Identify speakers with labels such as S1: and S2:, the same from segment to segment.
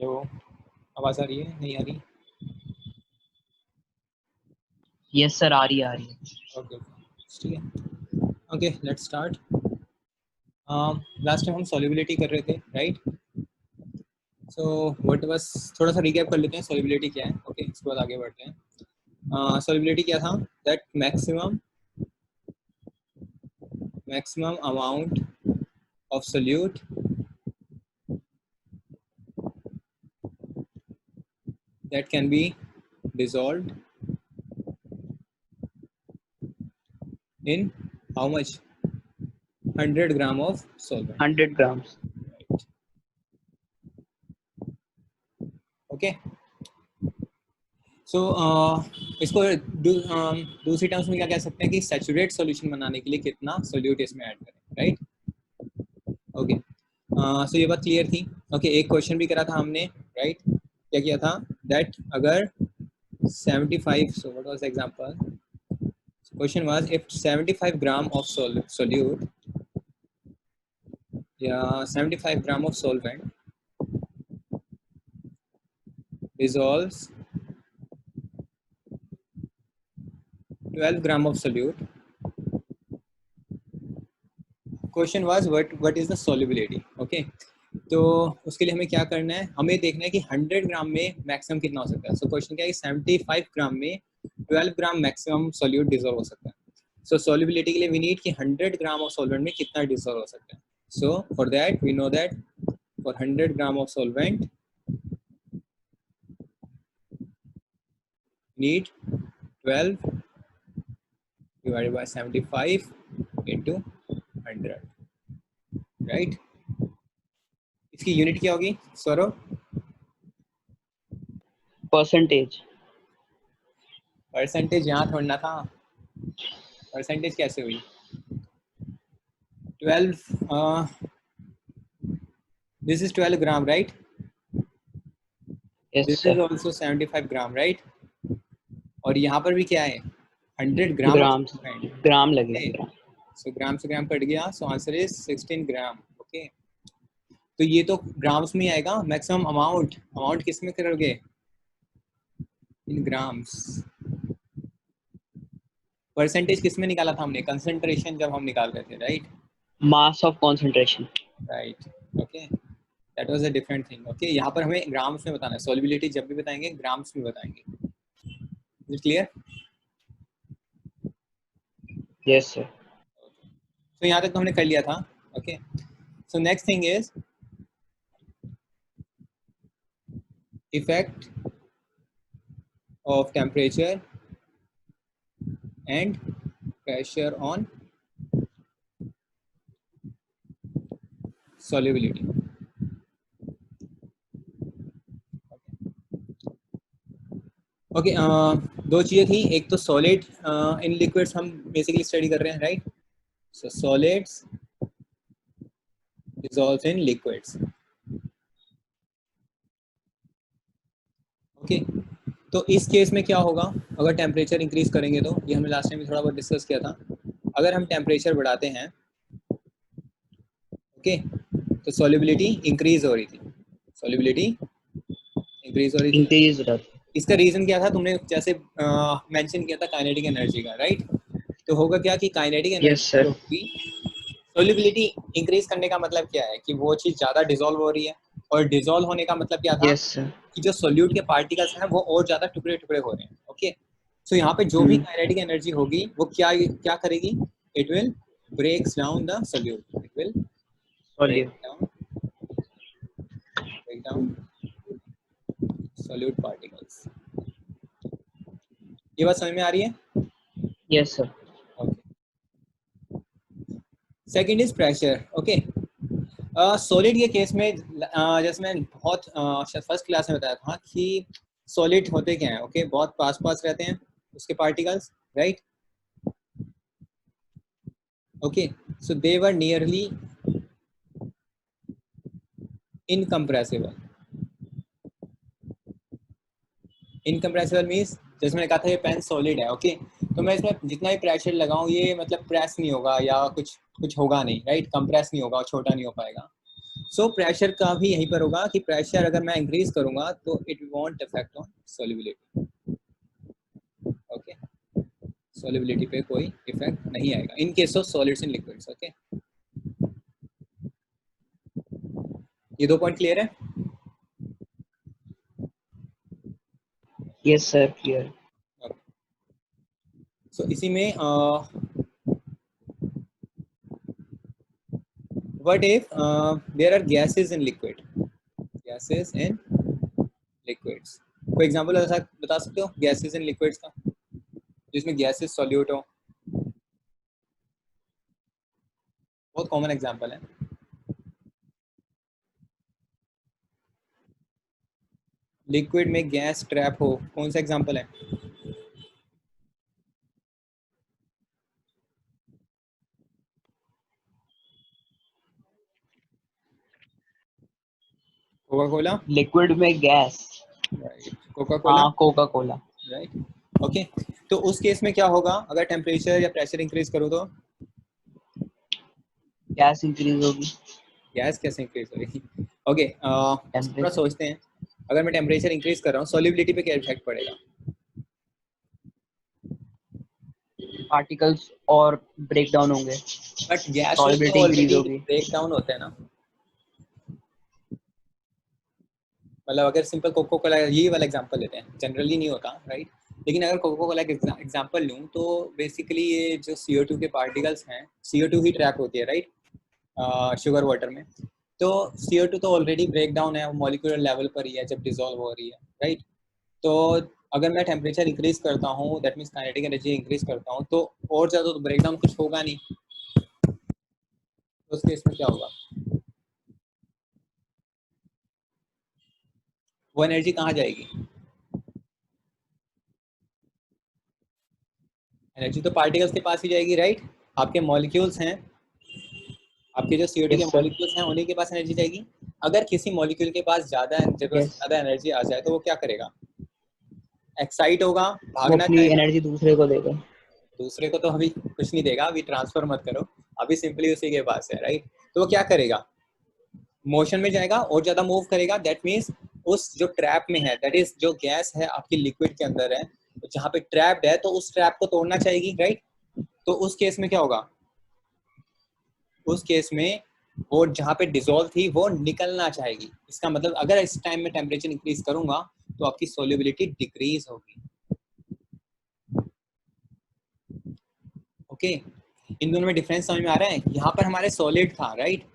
S1: Hello, आवाज़ आ रही है? नहीं आ रही?
S2: यस सर, आ रही है।
S1: ओके, ठीक है। Okay, let's start. Last time हम सॉल्युबिलिटी कर रहे थे, राइट? सो व्हाट वाज, थोड़ा सा रिकैप कर लेते हैं सॉल्युबिलिटी क्या है। ओके, इसके बाद आगे बढ़ते हैं। सॉल्युबिलिटी क्या था? That maximum amount of solute that can be dissolved in how much? 100 gram of solvent.
S2: 100 grams.
S1: Right. Okay. सो इसको दूसरी टर्म्स में क्या कह सकते हैं कि सैचुरेट सॉल्यूशन बनाने के लिए कितना सोल्यूट इसमें ऐड करें, राइट? ओके, सो ये बात क्लियर थी। ओके, एक क्वेश्चन भी करा था हमने, राइट? क्या किया था? दैट अगर 75, so what was the example? So question was if 75 gram of solute या 75 gram of solvent dissolves 12 gram of solute. Question was what is the solubility. Okay, तो उसके लिए हमें क्या करना है? हमें देखना है कि 100 ग्राम में मैक्सिमम कितना हो सकता है। सो क्वेश्चन क्या है कि 75 ग्राम में 12 ग्राम मैक्सिमम सॉल्यूट डिसॉल्व हो सकता है। सो सॉल्युबिलिटी के लिए वी नीड कि 100 ग्राम ऑफ सॉल्वेंट में कितना डिसॉल्व हो सकता है। So for that we know that for 100 gram of solvent need 12 divided by 75 into 100, right? इसकी यूनिट क्या होगी सौरभ?
S2: परसेंटेज।
S1: परसेंटेज यहाँ थोड़ा था, परसेंटेज कैसे हुई? 12, this is 12 gram, right?
S2: Yes
S1: This is
S2: sir,
S1: also 75 gram, right? और यहाँ पर भी क्या है? 100 gram of
S2: grams,
S1: solvent.
S2: Gram
S1: okay,
S2: लगेगा।
S1: सो ग्राम से ग्राम कट गया, so answer is 16 gram. Okay, तो ये तो ग्राम्स में ही आएगा। मैक्सिमम अमाउंट, अमाउंट किस में करोगे? In grams. परसेंटेज किस में निकाला था हमने? कंसंट्रेशन जब हम निकाल रहे थे, right?
S2: Mass of concentration.
S1: Right, okay, that was a different thing. Okay, यहाँ पर हमें ग्राम्स में बताना है। सॉल्युबिलिटी जब भी बताएंगे ग्राम्स में बताएंगे। Is it clear?
S2: Yes sir.
S1: तो यहाँ तक तो हमने कर लिया था। Okay, so next thing is effect of temperature and pressure on solubility. Okay, दो चीज़ें थी। एक तो सॉलिड इन लिक्विड्स हम बेसिकली स्टडी कर रहे हैं, right? So solids dissolves in liquids. Okay, तो इस केस में क्या होगा अगर टेम्परेचर इंक्रीज करेंगे? तो ये हमने लास्ट टाइम भी थोड़ा बहुत डिस्कस किया था। अगर हम टेम्परेचर बढ़ाते हैं, ओके, तो सॉल्युबिलिटी इंक्रीज हो रही थी, सॉल्युबिलिटी इंक्रीज हो रही थी।
S2: इंक्रीज रहा।
S1: इसका रीजन क्या था? तुमने जैसे मेंशन किया था काइनेटिक एनर्जी का, राइट? तो होगा क्या कि काइनेटिक
S2: यस
S1: एनर्जी जो
S2: सर।
S1: होगी, सोल्युबिलिटी इंक्रीज करने का मतलब क्या है कि वो चीज ज्यादा डिसॉल्व हो रही है, और डिसॉल्व होने का मतलब क्या था
S2: यस सर।
S1: कि जो सोल्यूट के पार्टिकल्स हैं वो और ज्यादा टुकड़े टुकड़े हो रहे हैं। ओके, सो यहाँ पे जो भी काइनेटिक एनर्जी होगी वो क्या क्या करेगी? It will breaks down the solute, it will break
S2: solute.
S1: Down solute particles. ये बात समझ में आ रही है?
S2: Yes sir.
S1: Okay, second is pressure. Okay, solid के केस में जैसे मैं बहुत फर्स्ट क्लास में बताया था कि सॉलिड होते क्या हैं? ओके, बहुत पास पास रहते हैं उसके पार्टिकल्स, राइट? ओके, सो दे वर नियरली इनकम्प्रेसिबल। इनकम्प्रेसिबल मीन्स जैसे मैंने कहा था ये पेन सॉलिड है, ओके, तो मैं इसमें जितना भी प्रेशर लगाऊं ये मतलब प्रेस नहीं होगा या कुछ कुछ होगा नहीं, राइट? कंप्रेस नहीं होगा, छोटा नहीं हो पाएगा। सो प्रेशर का भी यहीं पर होगा कि प्रेशर अगर मैं इंक्रीज करूंगा तो it won't effect on solubility. Okay, solubility पे कोई इफेक्ट नहीं आएगा in case of solids in liquids. Okay, ये 2 पॉइंट क्लियर है.
S2: Yes sir, clear.
S1: सो इसी में what if there are gases in liquid, gases in liquids. कोई एग्जांपल बता सकते हो gases in liquids का जिसमें gases solute हो? बहुत कॉमन एग्जांपल है. लिक्विड में गैस ट्रैप हो, कौन सा एग्जांपल है? Coca Cola.
S2: Liquid में gas.
S1: Right, Coca Cola.
S2: हाँ, कोका कोला.
S1: राइट. ओके, तो उस केस में क्या होगा अगर टेम्परेचर या प्रेशर इंक्रीज करूँ तो?
S2: गैस इंक्रीज होगी.
S1: गैस कैसे इंक्रीज होगी? ओके, थोड़ा सोचते हैं. अगर मैं टेम्परेचर इंक्रीज कर रहा हूँ सॉल्युबिलिटी पे क्या इफेक्ट पड़ेगा?
S2: पार्टिकल्स और ब्रेक डाउन होंगे.
S1: बट गैस
S2: Solubility
S1: तो
S2: increase
S1: ऑलरेडी
S2: होगी.
S1: ब्रेक डाउन होता है ना. मतलब अगर सिंपल कोको कोला यही वाला एग्जांपल लेते हैं, जनरली नहीं होता राइट. लेकिन अगर कोको कोला का एग्जांपल लूँ तो बेसिकली ये जो CO2 के पार्टिकल्स हैं, CO2 ही ट्रैप होती है राइट शुगर वाटर में. तो CO2 तो ऑलरेडी ब्रेक डाउन है, मॉलिक्यूलर लेवल पर ही है जब डिसॉल्व हो रही है राइट. तो अगर मैं टेम्परेचर इंक्रीज करता हूँ that means kinetic energy increase करता हूँ तो और ज़्यादा तो ब्रेक डाउन कुछ होगा नहीं. तो उस केस में क्या होगा? वो एनर्जी कहाँ जाएगी? एनर्जी तो पार्टिकल्स के पास ही जाएगी राइट. आपके मॉलिक्यूल्स हैं, आपके जो CO2 के
S2: Yes sir.
S1: मॉलिक्यूल्स हैं उन्हीं के पास एनर्जी जाएगी. अगर किसी मॉलिक्यूल के पास ज़्यादा एनर्जी आ जाए तो वो क्या करेगा? एक्साइट होगा,
S2: वो
S1: भागना
S2: अपनी
S1: चाहेगा.
S2: एनर्जी दूसरे को देगा.
S1: दूसरे को तो अभी कुछ नहीं देगा, अभी ट्रांसफर मत करो, अभी सिंपली उसी के पास है राइट. तो वो क्या करेगा? मोशन में जाएगा और ज्यादा मूव करेगा. दैट मीन्स उस जो ट्रैप में है, दैट इज जो गैस है आपकी लिक्विड के अंदर है जहाँ पे ट्रैप्ड है, तो उस ट्रैप को तोड़ना चाहेगी राइट. तो उस केस में क्या होगा? उस केस में वो जहाँ पे डिसॉल्व थी वो निकलना चाहेगी. इसका मतलब अगर इस टाइम में टेम्परेचर इंक्रीज करूंगा तो आपकी सोल्युबिलिटी डिक्रीज होगी. ओके, इन दोनों में डिफरेंस समझ में आ रहा है? यहाँ पर हमारे सॉलिड था राइट.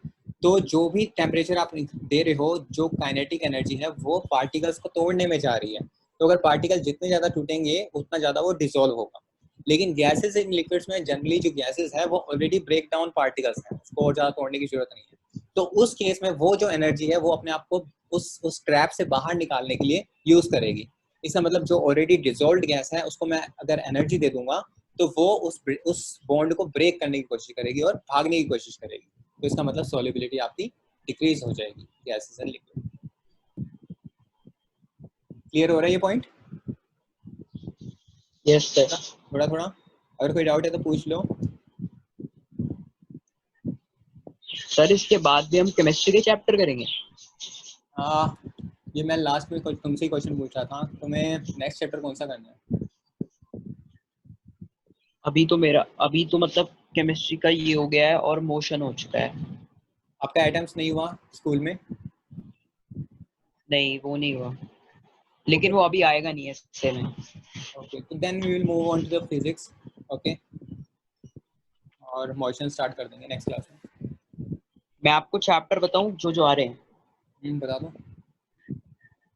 S1: तो जो भी टेम्परेचर आप दे रहे हो, जो काइनेटिक एनर्जी है वो पार्टिकल्स को तोड़ने में जा रही है. तो अगर पार्टिकल जितने ज्यादा टूटेंगे उतना ज्यादा वो डिसॉल्व होगा. लेकिन गैसेस इन लिक्विड्स में जनरली जो गैसेस है वो ऑलरेडी ब्रेक डाउन पार्टिकल्स हैं, उसको और ज्यादा तोड़ने की जरूरत नहीं है. तो उस केस में वो जो एनर्जी है वो अपने आप को उस ट्रैप से बाहर निकालने के लिए यूज करेगी. इसका मतलब जो ऑलरेडी डिसॉल्व्ड गैस है उसको मैं अगर एनर्जी दे दूंगा तो वो उस बॉन्ड को ब्रेक करने की कोशिश करेगी और भागने की कोशिश करेगी. तो इसका मतलब सॉल्युबिलिटी आपकी डिक्रीज हो जाएगी गैसेस एंड लिक्विड. क्लियर हो रहा है ये पॉइंट?
S2: Yes sir.
S1: थोड़ा थोड़ा अगर कोई डाउट है तो पूछ लो.
S2: सर इसके बाद भी हम केमिस्ट्री के चैप्टर करेंगे?
S1: ये मैं लास्ट में तुमसे क्वेश्चन पूछ रहा था, तुम्हें नेक्स्ट चैप्टर कौन सा करना है?
S2: अभी तो मतलब केमिस्ट्री का ये हो गया है और मोशन हो चुका है.
S1: आपका एटम्स नहीं हुआ स्कूल में?
S2: नहीं, वो नहीं हुआ, लेकिन वो अभी आएगा नहीं ऐसे में.
S1: ओके, तो then we will move on to the physics. Okay, और मोशन स्टार्ट कर देंगे नेक्स्ट क्लास में.
S2: मैं आपको चैप्टर बताऊं जो जो आ रहे हैं.
S1: बता दो.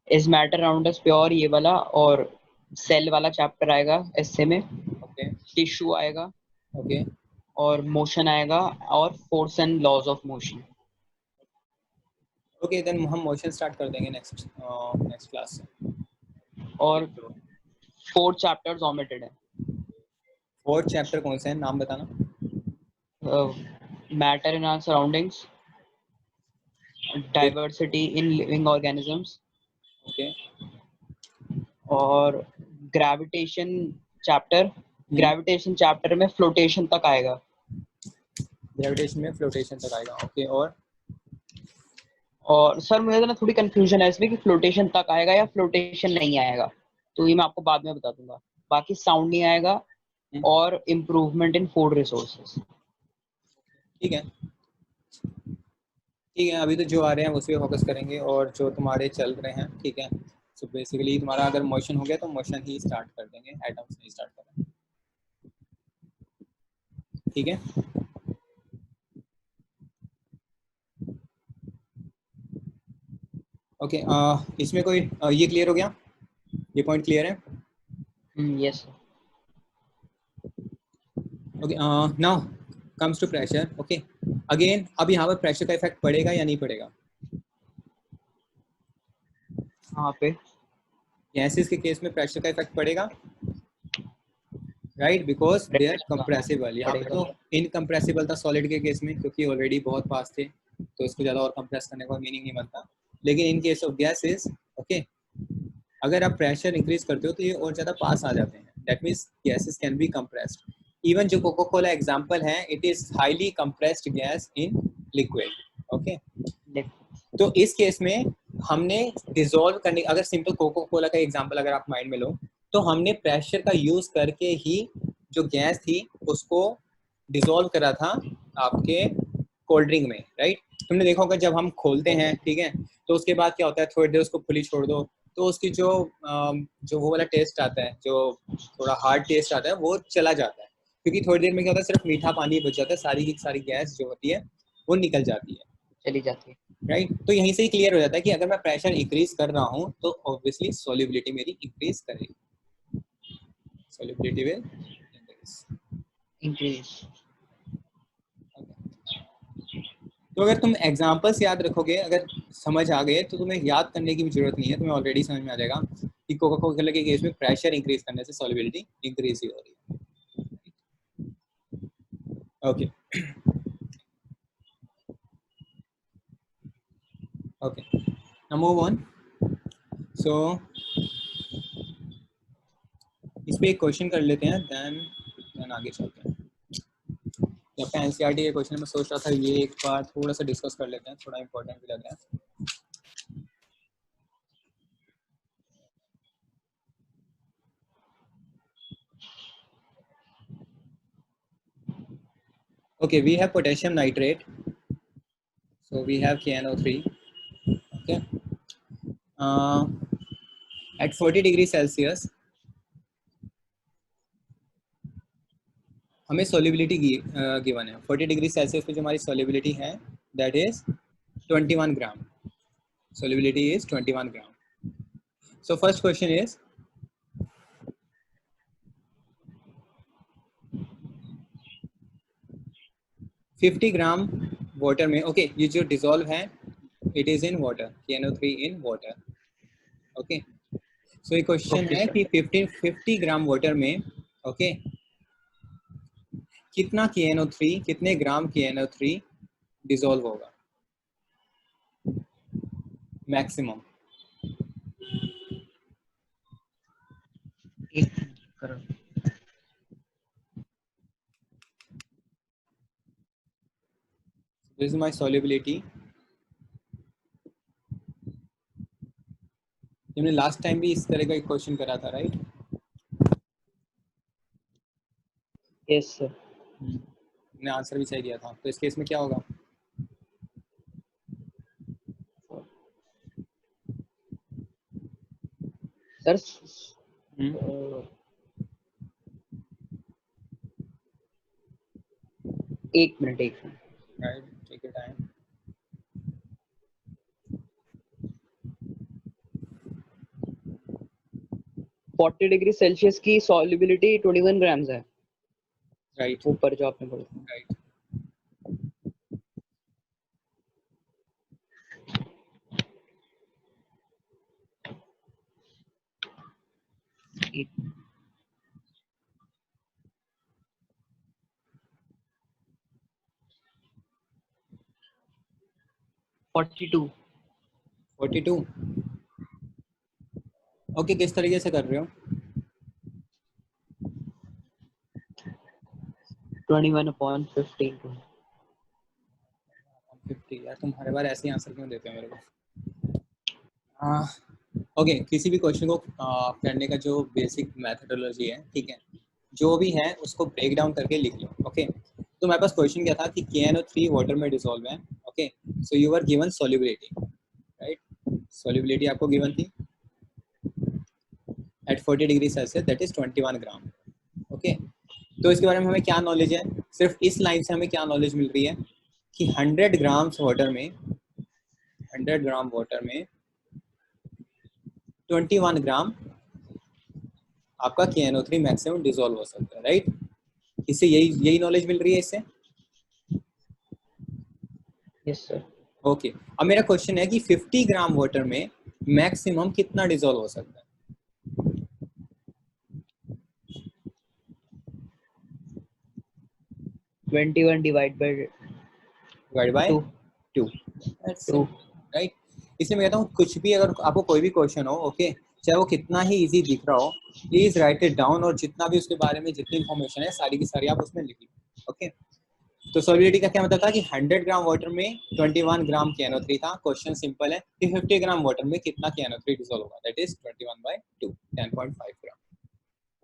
S2: Is matter around us pure, ये वाला, और सेल वाला चैप्टर आएगा एसए में.
S1: ओके.
S2: टिश्यू आएगा.
S1: ओके.
S2: और मोशन आएगा और force and laws of motion.
S1: Okay, then हम मोशन स्टार्ट कर देंगे नेक्स्ट क्लास से.
S2: और 4 चैप्टर्स ओमिटेड है.
S1: 4th चैप्टर कौन सा है, नाम बताना.
S2: Matter in our surroundings, diversity in living organisms,
S1: okay.
S2: और ग्रेविटेशन चैप्टर. ग्रेविटेशन चैप्टर में फ्लोटेशन तक आएगा.
S1: ग्रेविटेशन में फ्लोटेशन तक आएगा. ओके, और
S2: और सर मुझे तो ना थोड़ी कंफ्यूजन है इसमें कि फ्लोटेशन तक आएगा या फ्लोटेशन नहीं आएगा, तो ये मैं आपको बाद में बता दूंगा। बाकी साउंड नहीं आएगा और इम्प्रूवमेंट इन फूड रिसोर्सेज।
S1: ठीक है, ठीक है, अभी तो जो आ रहे हैं उस पर फोकस करेंगे और जो तुम्हारे चल रहे हैं, ठीक है। सो बेसिकली तुम्हारा अगर मोशन हो गया तो मोशन ही स्टार्ट कर देंगे, एटम्स नहीं स्टार्ट करेंगे, ठीक है। ओके, इसमें कोई ये क्लियर हो गया, ये पॉइंट क्लियर है?
S2: Yes sir.
S1: Okay, now comes to pressure. Okay, again अब यहाँ पर प्रेशर का इफेक्ट पड़ेगा या नहीं पड़ेगा?
S2: यहाँ पे
S1: गैसेस के केस में प्रेशर का इफेक्ट पड़ेगा, right, because they are compressible. यहाँ पे
S2: पड़ेगा।
S1: तो इनकम्प्रेसिबल था सॉलिड के केस में, क्योंकि ऑलरेडी बहुत फास्ट थे, तो इसको ज़्यादा और कंप्रेस करने का मीनिंग नहीं बनता। लेकिन in case of gases, okay, अगर आप प्रेशर इंक्रीज करते हो तो ये और ज़्यादा पास आ जाते हैं, that means gases can be compressed. Even जो कोका कोला एग्जाम्पल है, it is highly compressed gas in liquid, okay. तो इस केस में हमने डिसॉल्व करने, अगर सिंपल कोका कोला का एग्जांपल अगर आप माइंड में लो, तो हमने प्रेशर का यूज करके ही जो गैस थी उसको डिसॉल्व करा था आपके कोल्ड ड्रिंक में, राइट। तुमने देखा होगा जब हम खोलते हैं, ठीक है, तो उसके बाद क्या होता है, थोड़ी देर उसको खुली छोड़ दो तो उसकी जो वो वाला टेस्ट आता है, जो थोड़ा हार्ड टेस्ट आता है, वो चला जाता है, क्योंकि थोड़ी देर में क्या होता है, सिर्फ मीठा पानी बच जाता है, सारी की सारी गैस जो होती है वो निकल जाती है,
S2: चली जाती है।
S1: राइट। तो यहीं से ही क्लियर हो जाता है कि अगर मैं प्रेशर इंक्रीज कर रहा हूँ तो ऑब्वियसली सॉल्युबिलिटी मेरी इंक्रीज करेगी, सॉल्युबिलिटी विल
S2: इंक्रीज।
S1: तो अगर तुम एग्जांपल्स याद रखोगे, अगर समझ आ गए, तो तुम्हें याद करने की भी जरूरत नहीं है, तुम्हें ऑलरेडी समझ में आ जाएगा कि कोका कोला के केस में प्रेशर इंक्रीज करने से सॉल्युबिलिटी इंक्रीज ही हो रही है, okay. Okay, now move on. So इस पे एक क्वेश्चन कर लेते हैं, देन आगे चलते हैं। जब पे एनसीईआरटी के क्वेश्चन में सोच रहा था ये एक बार थोड़ा सा डिस्कस कर लेते हैं, थोड़ा इंपॉर्टेंट भी लग रहा है। Okay, we have potassium nitrate, so we have KNO3, okay. At 40 degree Celsius हमें solubility गिवन है, 40 डिग्री सेल्सियस पे जो हमारी solubility है that is 21 gram, solubility is 21 gram. So first question is, $50 gram water में, ओके, ये जो dissolve है it is in water, KNO3 in water, okay. So ये क्वेश्चन है कि 50 ग्राम वाटर में, ओके, कितना KNO3, कितने ग्राम KNO3 डिसॉल्व होगा maximum? This is my solubility. हमने लास्ट टाइम भी इस तरह का एक क्वेश्चन करा था, राइट?
S2: Yes sir.
S1: मैंने आंसर भी सही दिया था, तो इस केस में क्या होगा?
S2: सर एक minute
S1: right, take your time.
S2: 40 degree Celsius की सॉल्युबिलिटी 21 ग्राम्स है,
S1: राइट
S2: ऊपर जो आपने बोला।
S1: राइट।
S2: एक
S1: 42 ओके, किस तरीके से कर रहे हो?
S2: 21/15
S1: 50 यार, तुम हर बार ऐसे ही आंसर क्यों देते हो मेरे को? ओके, किसी भी क्वेश्चन को करने का जो बेसिक मेथोडोलॉजी है, ठीक है, जो भी है उसको ब्रेक डाउन करके लिख लो। ओके, तो मेरे पास क्वेश्चन क्या था कि KNO3 वाटर में डिसॉल्व है। Okay, so you are given solubility, right? Solubility आपको गिवन थी at 40 degree Celsius, that is 21 gram. Okay, तो इसके बारे में हमें क्या नॉलेज है? सिर्फ इस लाइन से हमें क्या नॉलेज मिल रही है कि 100 ग्राम्स वाटर में 100 ग्राम वाटर में 21 ग्राम आपका KNO3 मैक्सिमम डिसॉल्व हो सकता है, राइट? इससे यही नॉलेज मिल रही है इससे।
S2: Yes sir.
S1: ओके, अब मेरा क्वेश्चन है कि 50 ग्राम वाटर में मैक्सिमम कितना डिसॉल्व हो सकता है?
S2: 21 डिवाइड बाय
S1: टू,
S2: 2।
S1: राइट? इसलिए मैं कहता हूँ कुछ भी अगर आपको कोई भी क्वेश्चन हो, ओके, चाहे वो कितना ही इजी दिख रहा हो, प्लीज राइट इट डाउन, और जितना भी उसके बारे में जितनी इन्फॉर्मेशन है सारी की सारी आप उसमें लिख लो। ओके, तो सॉल्युबिलिटी का क्या मतलब था कि 100 ग्राम वाटर में 21 ग्राम KNO3 था। क्वेश्चन सिंपल है कि 50 ग्राम वाटर में कितना KNO3 डिसॉल्व होगा, दैट इज 21/2, 10.5 ग्राम।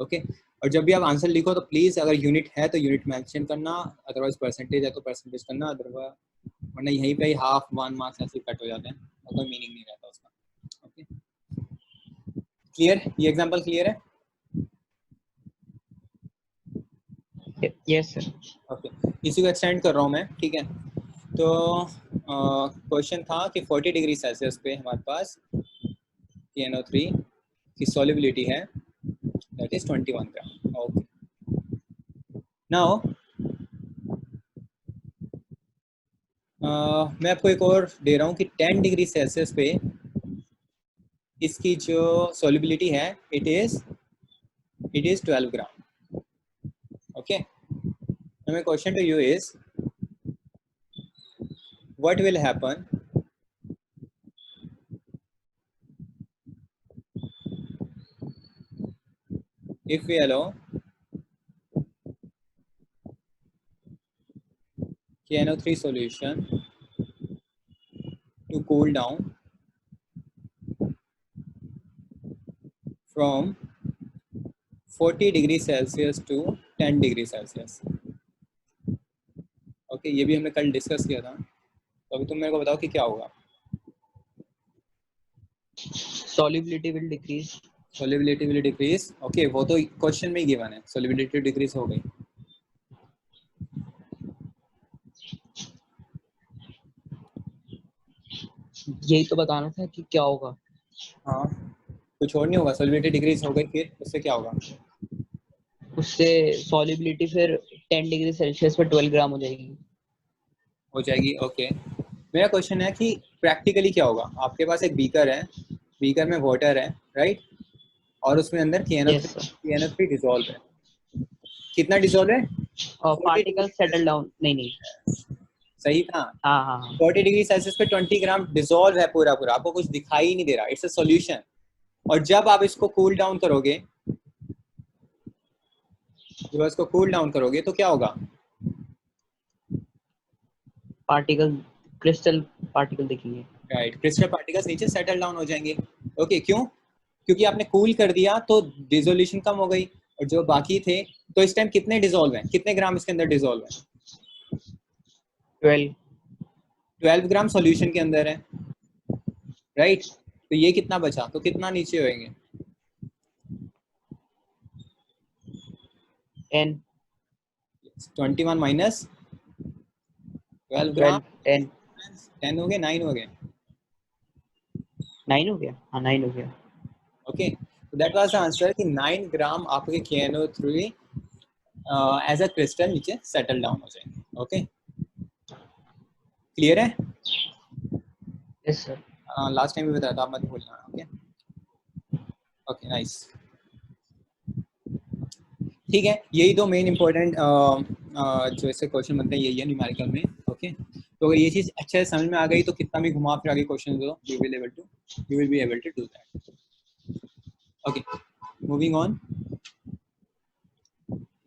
S1: ओके, और जब भी आप आंसर लिखो तो प्लीज अगर यूनिट है तो यूनिट मेंशन करना, अदरवाइज परसेंटेज है तो परसेंटेज करना, अदरवाइज वरना यहीं पे ही हाफ 1 मार्क्स ऐसे कट हो जाते हैं और कोई मीनिंग नहीं रहता उसका। Okay, clear? ये एग्जांपल क्लियर है?
S2: Yes sir.
S1: ओके, इसी को एक्सटेंड कर रहा हूँ मैं, ठीक है। तो क्वेश्चन था कि 40 डिग्री सेल्सियस पे हमारे पास KNO3 की सॉल्युबिलिटी है, that is 21 gram. Okay, now मैं आपको एक और दे रहा हूँ कि 10 डिग्री सेल्सियस पे इसकी जो सॉल्युबिलिटी है it is 12 gram. Okay, my question to you is what will happen if we allow KNO3 solution to cool down from 40 degree Celsius to 10 degree Celsius? Okay, ये भी हमने कल डिस्कस किया था, तो अभी तुम मेरे को बताओ कि क्या होगा।
S2: Solubility will decrease.
S1: Solubility will decrease. Okay, वो तो क्वेश्चन में ही गिवन है, सॉल्युबिलिटी डिक्रीज हो गई।
S2: यही तो बताना था कि क्या होगा।
S1: हाँ, कुछ और नहीं होगा, सॉल्युबिलिटी डिक्रीज हो गई, फिर उससे क्या होगा?
S2: उससे सॉल्युबिलिटी फिर 10 डिग्री सेल्सियस पर 12 ग्राम हो जाएगी।
S1: हो जाएगी। ओके, मेरा क्वेश्चन है कि प्रैक्टिकली क्या होगा। आपके पास एक बीकर है, बीकर में वाटर है, राइट, और उसमें अंदर KNO3 डिसॉल्व है। कितना डिसॉल्व है?
S2: और
S1: 40 डिग्री
S2: पार्टिकल सेटल डाउन नहीं।
S1: सही था।
S2: हाँ हाँ हाँ।
S1: 40 डिग्री सेल्सियस पे 20 ग्राम डिसॉल्व है पूरा पूरा, आपको कुछ दिखाई ही नहीं दे रहा, इट्स अ सॉल्यूशन। और जब आप इसको कूल डाउन करोगे, तो क्या होगा?
S2: पार्टिकल, क्रिस्टल पार्टिकल दिखेंगे।
S1: राइट, क्रिस्टल पार्टिकल्स नीचे सेटल डाउन हो जाएंगे। ओके, क्यों? क्योंकि आपने कूल कर दिया तो डिसोल्यूशन कम हो गई, और जो बाकी थे, तो इस टाइम कितने डिसॉल्व हैं, कितने ग्राम इसके अंदर डिसॉल्व है? 12 ग्राम सॉल्यूशन के अंदर है, राइट। तो ये कितना बचा, तो कितना नीचे होएंगे?
S2: 10
S1: 21 माइनस 12 ग्राम,
S2: 10
S1: 10 हो गए, 9 हो गए।
S2: 9 हो गया। हाँ 9 हो गया।
S1: Okay, so that was the answer कि 9 ग्राम आपके KNO3 एज अ क्रिस्टल नीचे सेटल डाउन हो जाएंगे। ओके, क्लियर है?
S2: Yes sir.
S1: लास्ट टाइम भी बताया था, आप मत भूलना। Okay okay, nice. ठीक है, यही दो मेन इंपॉर्टेंट जो ऐसे क्वेश्चन बनते हैं यही है न्यूमेरिकल में। ओके, तो अगर ये चीज़ अच्छे से समझ में आ गई तो कितना भी घुमा फिरा के क्वेश्चन दो, you will be able to do that. Okay, moving on.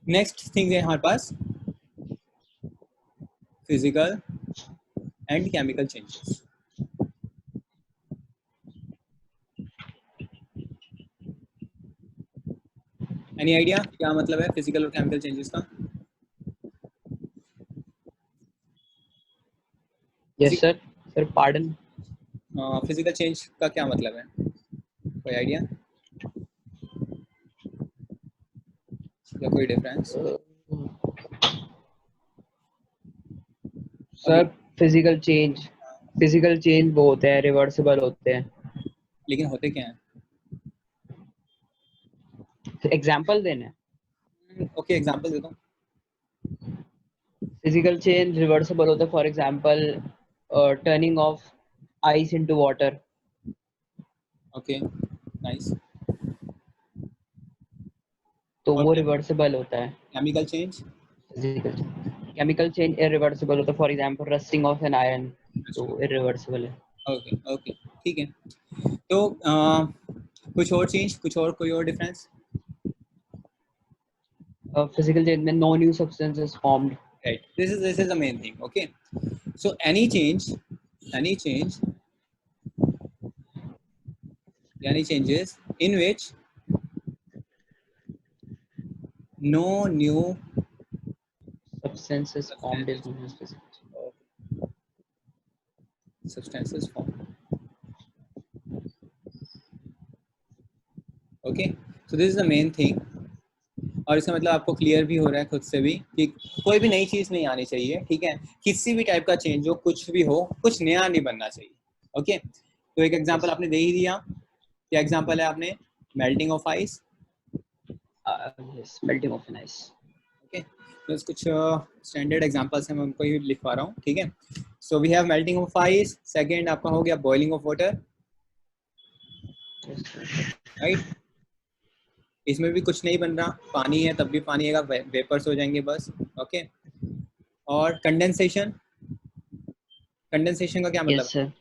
S1: Next thing है हमारे पास physical and chemical changes. Any idea क्या मतलब है फिजिकल और केमिकल चेंजेस का?
S2: Yes sir. Sir pardon.
S1: Physical change का क्या मतलब है, कोई आइडिया या कोई डिफरेंस?
S2: सर फिजिकल चेंज वो होते हैं, रिवर्सिबल होते हैं।
S1: लेकिन होते क्या हैं?
S2: एग्जांपल देना है।
S1: ओके एग्जांपल दे दो।
S2: फिजिकल चेंज रिवर्सिबल होता है, for example turning of ice into water.
S1: Okay nice.
S2: तो
S1: और
S2: वो रिवर्सिबल होता है।
S1: Chemical change?
S2: Physical chemical change irreversible होता है, for example rusting of an iron, तो इरिवर्सिबल है।
S1: ओके ओके ठीक है। तो कुछ और चेंज, कुछ और कोई और डिफरेंस?
S2: फिजिकल चेंज में no new substances formed.
S1: Right, this is the main thing. Okay, so any changes in which no new
S2: substances formed is known as physical.
S1: substances form. Okay, so this is the main thing. और इसका मतलब आपको clear भी हो रहा है खुद से भी कि कोई भी नई चीज नहीं आनी चाहिए, ठीक है? किसी भी टाइप का चेंज हो, कुछ भी हो, कुछ नया नहीं बनना चाहिए। ओके, तो एक एग्जांपल आपने दे ही दिया। क्या एग्जांपल है आपने? Melting of ice.
S2: Yes, melting of an ice.
S1: Okay, तो कुछ स्टैंडर्ड एग्जांपल्स हैं, मैं उनको ही लिखवा रहा हूँ, ठीक है? So we have melting of ice, second आपका हो गया बॉइलिंग ऑफ वाटर, राइट? इसमें भी कुछ नहीं बन रहा, पानी है तब भी पानी का वेपर्स हो जाएंगे बस। ओके, और कंडेंसेशन, कंडेंसेशन का क्या मतलब
S2: यस
S1: है?
S2: सर।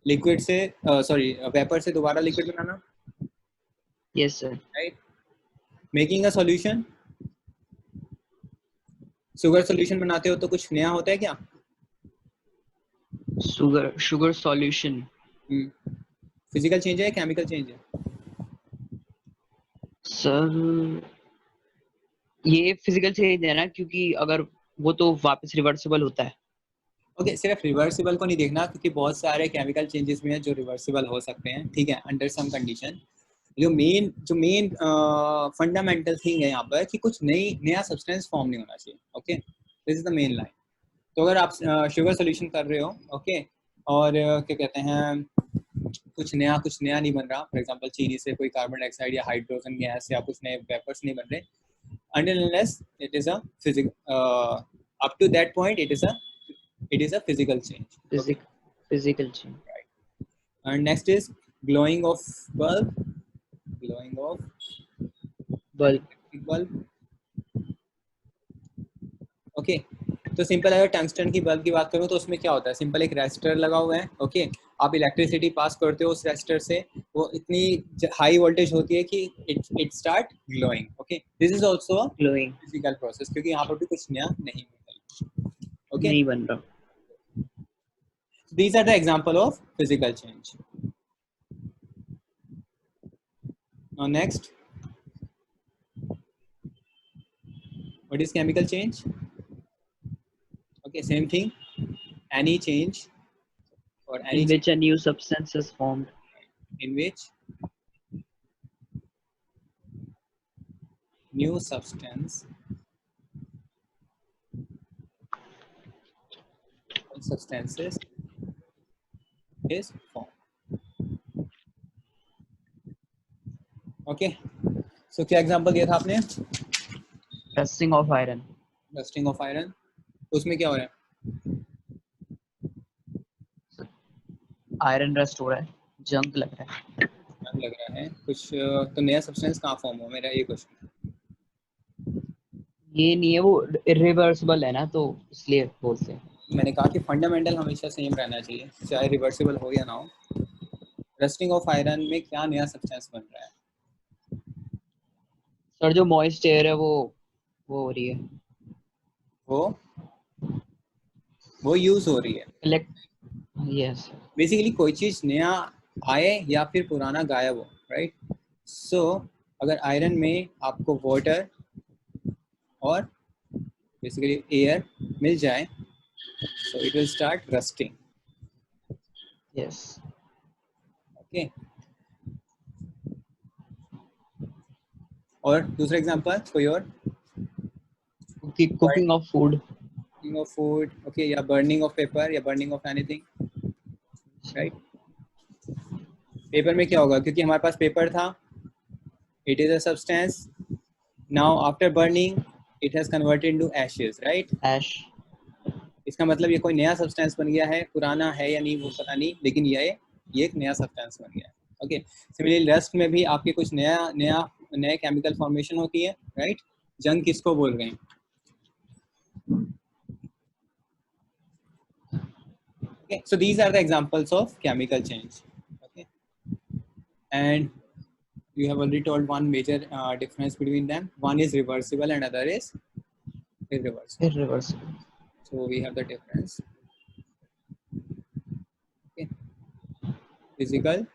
S1: लिक्विड से सॉरी वेपर से दोबारा liquid banana,
S2: yes sir.
S1: Right? Making a solution, sugar solution बनाते हो तो कुछ नया होता है क्या?
S2: Sugar solution.
S1: फिजिकल चेंज है, केमिकल चेंज है?
S2: सर ये फिजिकल चेंज है ना, क्योंकि अगर वो तो वापस रिवर्सिबल होता है।
S1: ओके, सिर्फ रिवर्सिबल को नहीं देखना, क्योंकि बहुत सारे केमिकल चेंजेस भी हैं जो रिवर्सिबल हो सकते हैं, ठीक है, अंडर सम कंडीशन। जो मेन फंडामेंटल थिंग है यहाँ पर कि कुछ नया सब्सटेंस फॉर्म नहीं होना चाहिए। Okay, this is the main line. तो अगर आप शुगर सोल्यूशन कर रहे हो, ओके, और क्या कहते हैं, कुछ नया नहीं बन रहा, फॉर एग्जांपल चीनी से कोई कार्बन डाइऑक्साइड या हाइड्रोजन गैस या कुछ नए वेपर्स नहीं बन रहे, until unless it is a up to that point it is a physical change. Okay,
S2: physical change.
S1: right. And next is glowing of bulb, glowing of
S2: bulb.
S1: electric bulb. Okay, तो simple अगर tungsten की bulb की बात करूं तो उसमें क्या होता है, सिंपल एक रेजिस्टर लगा हुआ है। ओके, आप इलेक्ट्रिसिटी पास करते हो उस रेजिस्टर से, वो इतनी हाई वोल्टेज होती है कि it start glowing. Okay, this is also a
S2: glowing.
S1: Physical process, क्योंकि यहाँ पर भी कुछ नया नहीं होता। ओके,
S2: नहीं बन रहा।
S1: these are the example of physical change. Now next, what is chemical change? Okay, same thing, any change or any
S2: In
S1: change
S2: which a new substance is formed.
S1: in which new substance or substances is formed. Okay, so क्या example दिया था आपने?
S2: Rusting of iron.
S1: Rusting of iron, उसमें क्या हो रहा है?
S2: Iron rust हो रहा है, जंग लग रहा है।
S1: लग रहा है कुछ, तो नया सब्सटेंस कहाँ फॉर्म हो, मेरा ये क्वेश्चन।
S2: ये नहीं है, वो इरिवर्सिबल है ना, तो इसलिए बोलते हैं।
S1: मैंने कहा कि फंडामेंटल हमेशा सेम रहना चाहिए, चाहे रिवर्सिबल हो या ना हो। रस्टिंग ऑफ आयरन में क्या नया सब्सटेंस बन रहा है?
S2: सर जो मॉइस्ट एयर है वो हो रही है।
S1: वो वो यूज हो रही है।
S2: यस
S1: बेसिकली कोई चीज नया आए या फिर पुराना गायब हो, राइट। सो अगर आयरन में आपको वाटर और बेसिकली एयर मिल जाए, so it will start rusting.
S2: Yes
S1: Okay. और दूसरा एग्जांपल कोई और?
S2: Cooking of food
S1: Burning of food, okay, या burning of paper या burning of anything, right? Paper में क्या होगा, क्योंकि हमारे पास पेपर था, it is a substance, now after burning it has converted into ashes, right?
S2: एश
S1: इसका मतलब ये कोई नया सब्सटेंस बन गया है, पुराना है या नहीं वो पता नहीं, लेकिन ये एक नया सब्सटेंस बन गया है। ओके, सिमिलरली रस्ट में भी आपके कुछ नए केमिकल फॉर्मेशन होती है, राइट। जंग किसको बोल रहे हैं? Okay, so these are the examples of chemical change. Okay, and you have already told one major difference between them. One is reversible and other is irreversible.
S2: irreversible
S1: So we have the difference. Okay, physical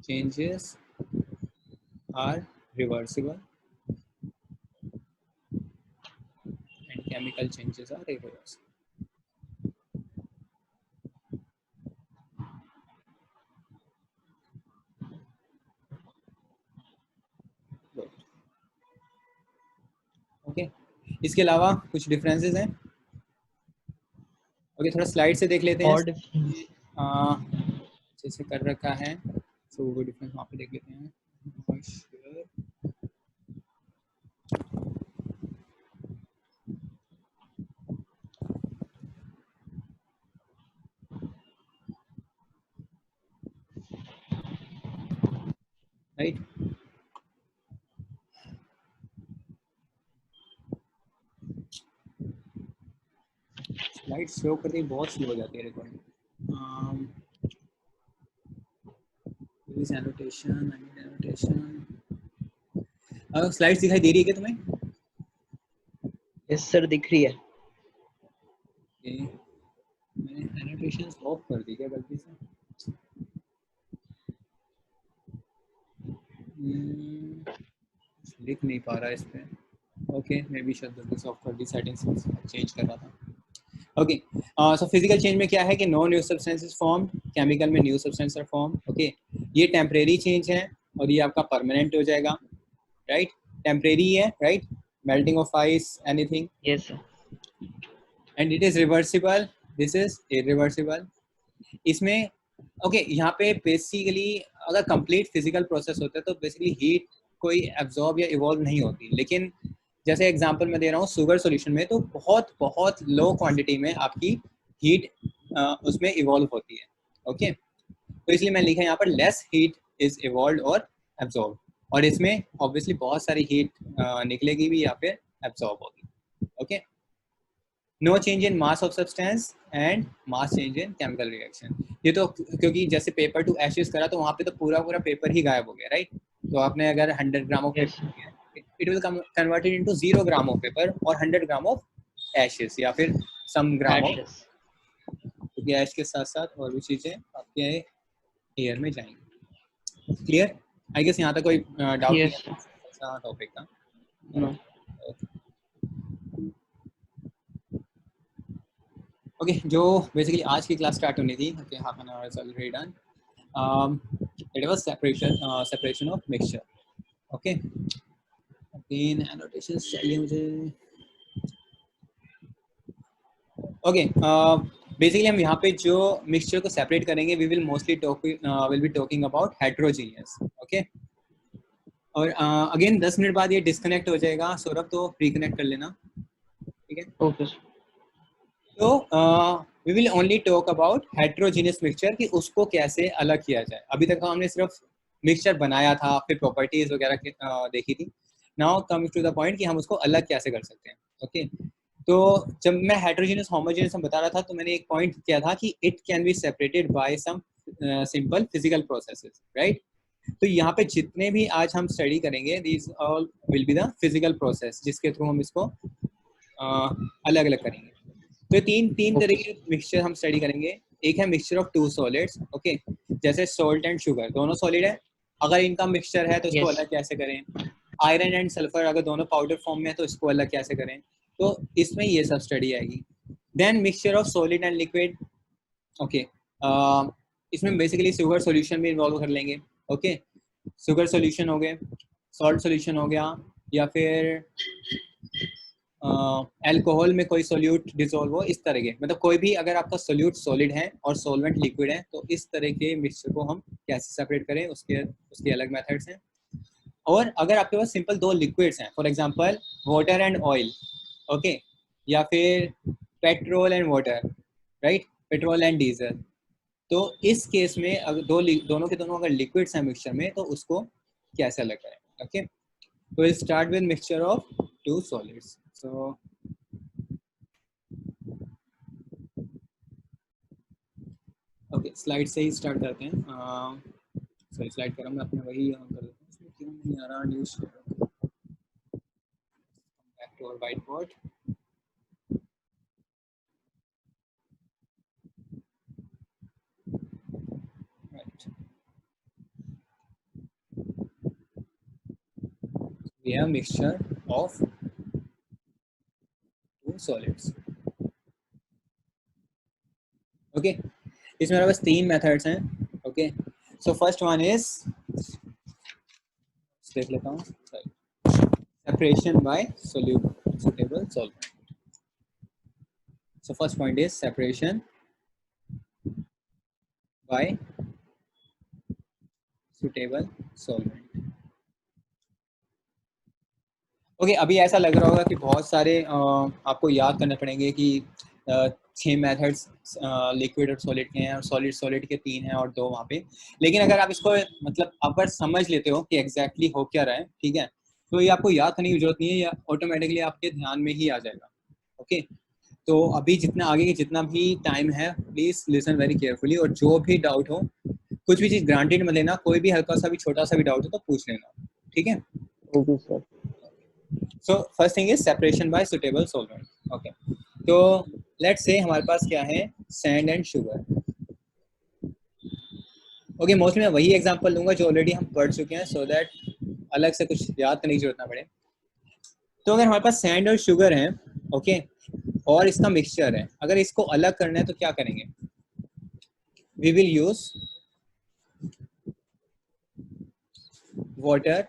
S1: changes are reversible and chemical changes are irreversible. Okay, इसके अलावा कुछ differences हैं? Okay, थोड़ा slide से देख लेते हैं।
S2: और डिफरेंस
S1: जैसे कर रखा है, सो वो डिफरेंस वहाँ पे देख लेते हैं। राइट, स्लाइड शो करते ही बहुत स्लो हो जाती है रिकॉर्डिंग। स्लाइड्स दिखाई दे रही है क्या तुम्हें?
S2: यस सर दिख रही है।
S1: मैंने एनोटेशंस ऑफ कर दी क्या गलती से? लिख नहीं पा रहा इस पे। ओके, मे बी शायद गलती से ऑफ कर दी, सेटिंग्स चेंज कर रहा था। ओके, सो फिजिकल चेंज में क्या है कि no new substances form, chemical में new substance are form. Okay, ये टेम्परेरी चेंज है और ये आपका परमानेंट हो जाएगा, राइट। टेम्परेरी है, right, melting of ice, anything.
S2: Yes sir
S1: and it is reversible, this is irreversible. इसमें ओके, यहाँ पे बेसिकली अगर कंप्लीट फिजिकल प्रोसेस होता है तो बेसिकली हीट कोई एब्जॉर्ब या इवॉल्व नहीं होती, लेकिन जैसे एग्जांपल मैं दे रहा हूँ शुगर सॉल्यूशन में, तो बहुत बहुत लो क्वांटिटी में आपकी हीट उसमें इवॉल्व होती है। ओके, तो इसलिए मैं लिखा यहाँ पर लेस हीट इज इवॉल्व और एब्जॉर्ब, और इसमें ऑब्वियसली बहुत सारी हीट निकलेगी भी या फिर एब्जॉर्ब होगी। Okay, no change in mass of substance and mass change in chemical reaction. ये तो क्योंकि जैसे पेपर टू एशेस करा तो वहाँ पे तो पूरा पूरा पेपर ही गायब हो गया, राइट। तो आपने अगर 100 gram of paper, it will converted into 0 gram of paper और 100 ग्राम ऑफ एशेस या फिर सम ग्राम ऑफ, क्योंकि ऐश के साथ साथ और भी चीजें आपके एयर में जाएंगी। क्लियर? आई गेस यहाँ तक कोई डाउट नहीं है टॉपिक का? ओके, जो बेसिकली आज की क्लास स्टार्ट होनी थी, okay, half an hour is already done. It was separation of mixture. Okay, again annotations चाहिए मुझे। ओके, बेसिकली हम यहाँ पे जो मिक्सचर को सेपरेट करेंगे, we will mostly will be talking about heterogeneous. Okay, और अगेन 10 मिनट बाद ये डिस्कनेक्ट हो जाएगा, सौरभ तो रिकनेक्ट कर लेना, ठीक है?
S2: ओके।
S1: तो we will only talk about heterogeneous mixture, कि उसको कैसे अलग किया जाए। अभी तक तो हमने सिर्फ मिक्सचर बनाया था, फिर प्रॉपर्टीज वगैरह देखी थी। Now come to the point कि हम उसको अलग कैसे कर सकते हैं। ओके, तो जब मैं हेटेरोजेनियस होमोजेनियस बता रहा था तो मैंने एक पॉइंट किया था कि it can be separated by some simple physical processes, right. तो यहाँ पे जितने भी आज हम स्टडी करेंगे, these all will be the physical process जिसके थ्रू हम इसको अलग अलग करेंगे। तो तीन तीन
S2: Okay.
S1: तरह के मिक्सचर हम स्टडी करेंगे। एक है mixture of two solids, okay, जैसे सॉल्ट एंड शुगर, दोनों सॉलिड है, अगर इनका मिक्सचर है तो इसको
S2: Yes.
S1: अलग कैसे करें। आयरन एंड सल्फर अगर दोनों पाउडर फॉर्म में है तो इसको अलग कैसे करें। तो इसमें ये सब स्टडी आएगी। Then mixture of solid and liquid, okay, इसमें बेसिकली शुगर सॉल्यूशन भी इन्वॉल्व कर लेंगे। ओके, शुगर सॉल्यूशन हो गए, सॉल्ट सॉल्यूशन हो गया, या फिर अल्कोहल में कोई सोल्यूट डिसॉल्व हो, इस तरह के, मतलब कोई भी अगर आपका सोल्यूट सॉलिड है और सॉल्वेंट लिक्विड है तो इस तरह के मिक्सचर को हम कैसे सेपरेट करें, उसके उसके अलग मेथड्स हैं। और अगर आपके पास सिंपल दो लिक्विड्स हैं, for example water and oil, okay, या फिर petrol and water, right, petrol and diesel, तो इस केस में अगर दोनों के दोनों अगर लिक्विड्स हैं मिक्सचर में तो उसको कैसे अलग करें। ओके, तो will start with mixture of two solids. So okay, slide से ही स्टार्ट करते हैं। सॉरी, स्लाइड कर रहा हूँ मैं अपने, वही ऑन कर देता हूँ, इसमें क्यों नहीं आ रहा news. Back to our white board. Right, we have mixture of two solids. Okay, इसमें हमारे पास तीन मेथड्स हैं। ओके, सो फर्स्ट वन इज, देख लेता हूँ, separation by suitable solvent. So first point is separation by suitable solvent. Okay, अभी ऐसा लग रहा होगा कि बहुत सारे आपको याद करने पड़ेंगे कि 6 मेथड्स लिक्विड और सॉलिड के हैं और सॉलिड सॉलिड के 3 हैं और 2 वहाँ पे। लेकिन अगर आप इसको मतलब अगर समझ लेते हो कि एग्जैक्टली हो क्या रहा है, ठीक है, तो ये आपको याद करने की जरूरत नहीं है, या ऑटोमेटिकली आपके ध्यान में ही आ जाएगा। ओके, तो अभी जितना आगे के जितना भी टाइम है, प्लीज लिसन वेरी केयरफुली, और जो भी डाउट हो, कुछ भी चीज ग्रांटेड मत लेना, कोई भी हल्का सा भी छोटा सा भी डाउट हो तो पूछ लेना, ठीक है।
S2: Okay, sir.
S1: So first thing is separation by suitable solvent. Okay, तो लेट्स से हमारे पास क्या है, sand and sugar. Okay, mostly मैं वही एग्जांपल लूंगा जो ऑलरेडी हम पढ़ चुके हैं, सो दैट अलग से कुछ याद करने की जरूरत ना पड़े। तो अगर हमारे पास सैंड और शुगर है, ओके, और इसका मिक्सचर है, अगर इसको अलग करना है तो क्या करेंगे, we will use water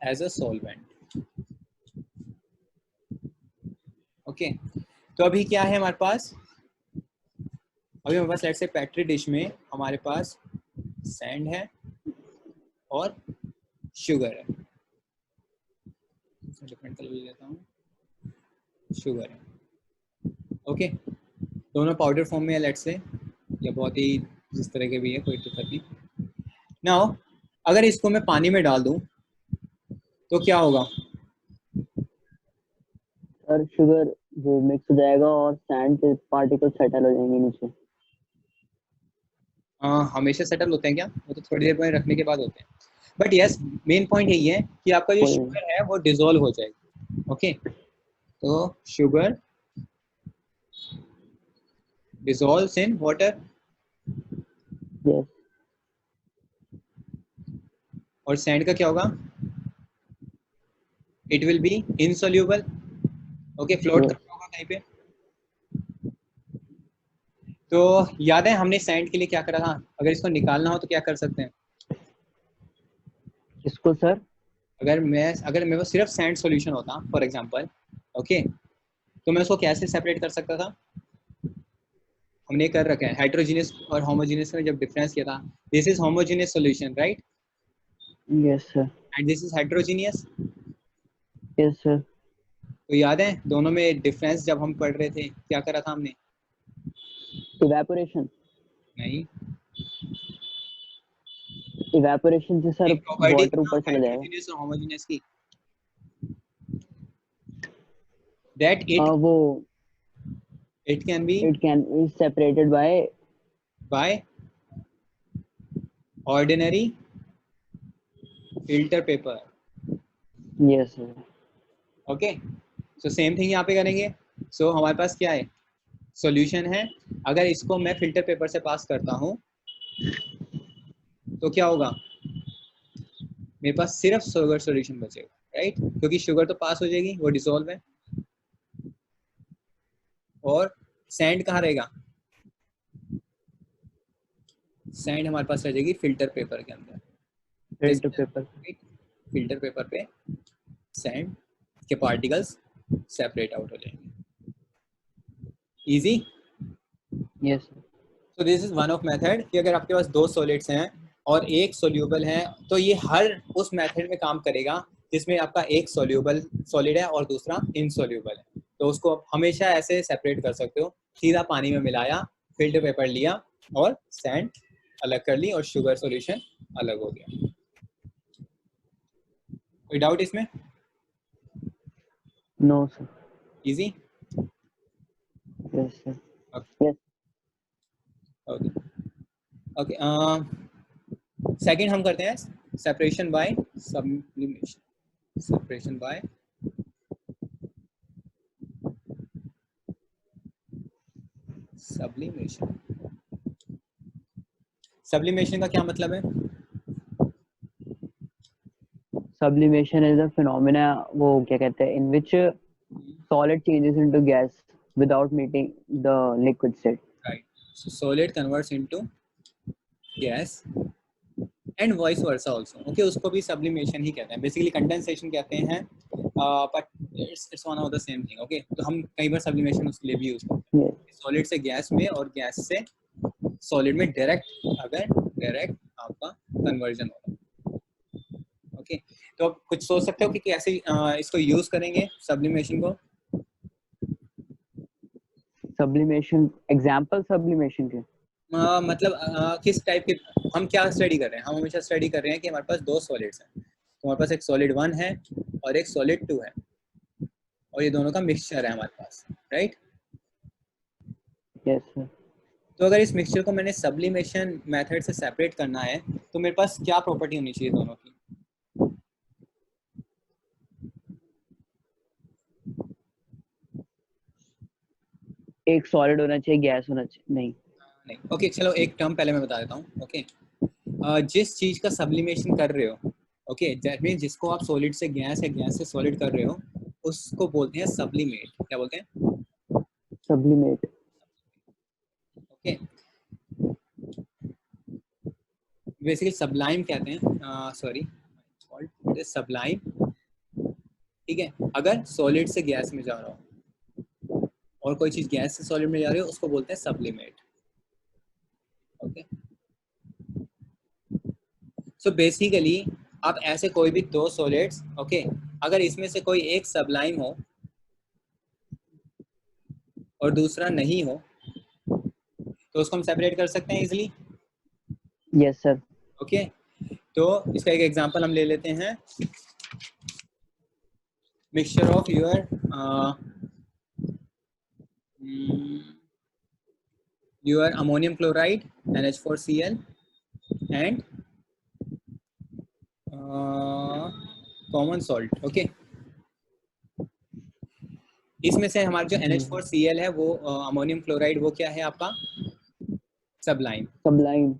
S1: as a solvent. Okay, तो अभी क्या है हमारे पास, अभी हमारे पास लेट्स से पेट्री डिश में हमारे पास सैंड है और शुगर है, डिफरेंट कलर लेता हूँ, शुगर है। ओके, दोनों पाउडर फॉर्म में है लेट्स से, या बहुत ही जिस तरह के भी है, कोई दिक्कत नहीं। नाउ अगर इसको मैं पानी में डाल दूं तो क्या होगा,
S2: सर शुगर वो मिक्स हो जाएगा और सैंड के पार्टिकल सेटल हो जाएंगे नीचे।
S1: हमेशा सेटल होते हैं क्या, वो तो थोड़ी देर में रखने के बाद होते हैं, बट यस, मेन पॉइंट यही है कि आपका जो शुगर है वो डिसॉल्व हो जाएगी। ओके, तो sugar dissolves in water,
S2: yes
S1: और सैंड का क्या होगा, it will be insoluble. Okay, float कर रहा होगा कहीं पे। तो याद है हमने सैंड के लिए क्या करा था, अगर इसको निकालना हो तो क्या कर सकते हैं,
S2: इसको सर
S1: अगर मेरे पास सिर्फ सैंड सॉल्यूशन होता फॉर एग्जांपल, ओके, तो मैं उसको कैसे सेपरेट कर सकता था, हमने कर रखा है हाइड्रोजीनियस और होमोजीनियस में जब डिफरेंस किया था, this is homogeneous solution, right,
S2: yes sir
S1: and this is हाइड्रोजीनियस।
S2: Yes sir
S1: तो याद है दोनों में डिफरेंस जब हम पढ़ रहे थे क्या करा था हमने,
S2: इवेपोरेशन
S1: नहीं,
S2: इवेपोरेशन से सर
S1: एक प्रॉपर्टी
S2: वाटर ऊपर चला जाएगा।
S1: हाइड्रोजीनियस और होमोजीनियस की, that
S2: वो
S1: it can be
S2: it can be separated
S1: by ordinary filter paper.
S2: Yes sir
S1: okay, so same thing यहाँ पे करेंगे। सो हमारे पास क्या है, सॉल्यूशन है, अगर इसको मैं फिल्टर पेपर से पास करता हूँ तो क्या होगा, मेरे पास सिर्फ शुगर सॉल्यूशन बचेगा, राइट, क्योंकि शुगर तो पास हो जाएगी, वो डिसॉल्व है। और सैंड कहाँ रहेगा, सैंड हमारे पास रह जाएगी फिल्टर पेपर के अंदर।
S2: Filter paper.
S1: फिल्टर पेपर पे सैंड के पार्टिकल्स सेपरेट आउट हो जाएंगे। Easy.
S2: Yes.
S1: So this is one of method कि अगर आपके पास दो सॉलिड्स हैं और एक सोल्यूबल है तो ये हर उस मेथड में काम करेगा जिसमें आपका एक सोल्यूबल सॉलिड है और दूसरा इनसोल्यूबल है। तो उसको आप हमेशा ऐसे सेपरेट कर सकते हो, सीधा पानी में मिलाया, फिल्टर पेपर लिया और सैंड अलग कर ली और शुगर सॉल्यूशन अलग हो गया। कोई डाउट इसमें?
S2: No sir.
S1: Easy.
S2: Yes sir.
S1: Okay
S2: yes.
S1: Okay okay. Second हम करते हैं separation by sublimation. Separation by sublimation. Sublimation का क्या मतलब है?
S2: Sublimation is a phenomena वो क्या कहते हैं in which solid changes into gas without meeting the liquid state.
S1: Right. So solid converts into gas and vice versa also. Okay, उसको भी sublimation ही कहते हैं, basically condensation कहते हैं, but it's one of the same thing. Okay, तो हम कई बार sublimation उसके लिए भी यूज करते हैं,
S2: Yes.
S1: solid से gas में और gas से solid में direct आपका conversion होगा। ओके, तो आप कुछ सोच सकते हो कि कैसे इसको यूज करेंगे sublimation को?
S2: Sublimation example sublimation के
S1: मतलब किस टाइप के हम क्या स्टडी कर रहे हैं? हम हमेशा स्टडी कर रहे हैं कि हमारे पास दो सॉलिड्स हैं, तो हमारे पास एक सॉलिड 1 है और एक सॉलिड 2 है और ये दोनों का मिक्सचर है हमारे पास, राइट?
S2: yes sir.
S1: तो अगर इस मिक्सचर को मैंने सब्लिमेशन मेथड से सेपरेट करना है तो मेरे पास क्या प्रॉपर्टी होनी चाहिए दोनों की?
S2: एक सॉलिड होना चाहिए गैस होना चाहिए नहीं
S1: नहीं, ओके चलो एक टर्म पहले मैं बता देता हूँ। ओके, जिस चीज का सब्लिमेशन कर रहे हो, ओके, दैट मीन जिसको आप सॉलिड से गैस या गैस से सॉलिड कर रहे हो उसको बोलते हैं सब्लिमेट। क्या बोलते हैं?
S2: sublimate.
S1: ओके, बेसिकली सब्लाइम कहते हैं, सॉरी इट इज सब्लाइम। ठीक है, अगर सॉलिड से गैस में जा रहा हो और कोई चीज गैस से सॉलिड में जा रही हो उसको बोलते हैं सब्लिमेट। ओके, सो बेसिकली आप ऐसे कोई भी दो सॉलिड्स, ओके, अगर इसमें से कोई एक सब्लाइम हो और दूसरा नहीं हो तो उसको हम सेपरेट कर सकते हैं इजिली।
S2: Yes sir.
S1: ओके, तो इसका एक एग्जांपल हम ले लेते हैं, mixture of your ammonium chloride NH4Cl and common salt. Okay, इसमें से हमारा जो NH4Cl है वो अमोनियम क्लोराइड वो क्या है आपका? सब्लाइम।
S2: Sublime.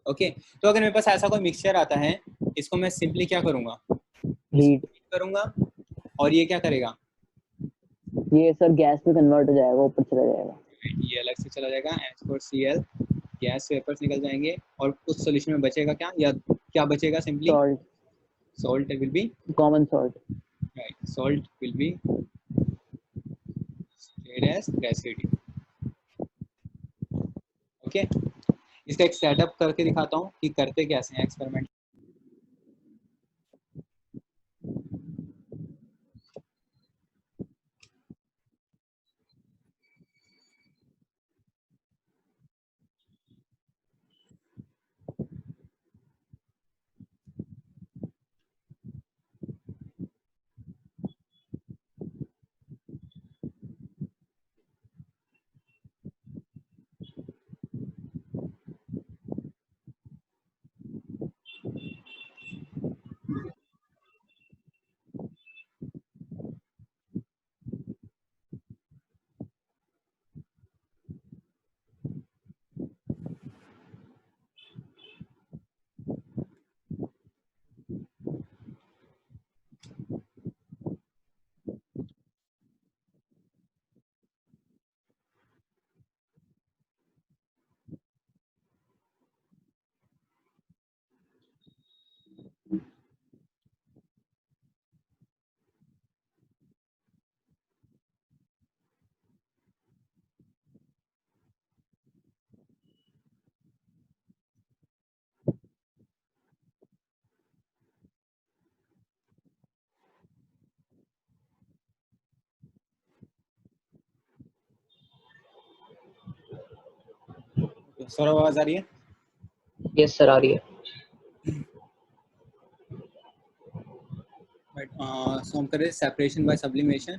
S1: ओके, तो अगर मेरे पास ऐसा कोई मिक्सचर आता है इसको मैं सिंपली क्या करूंगा,
S2: Heat.
S1: करूंगा और ये क्या करेगा,
S2: ये सर गैस में कन्वर्ट हो जाएगा ऊपर चला जाएगा
S1: ये अलग से चला जाएगा NH4Cl, गैस वेपर्स निकल जाएंगे और उस सॉल्यूशन में बचेगा क्या, या क्या बचेगा? Simply
S2: salt.
S1: salt will be,
S2: Common salt.
S1: right, salt will be stated as residue। Okay, इसका एक सेटअप करके दिखाता हूँ कि करते कैसे हैं एक्सपेरिमेंट। सौरभ आवाज आ रही है?
S2: यस सर, आ रही है।
S1: बट सो हम करें सेपरेशन बाय सब्लिमेशन।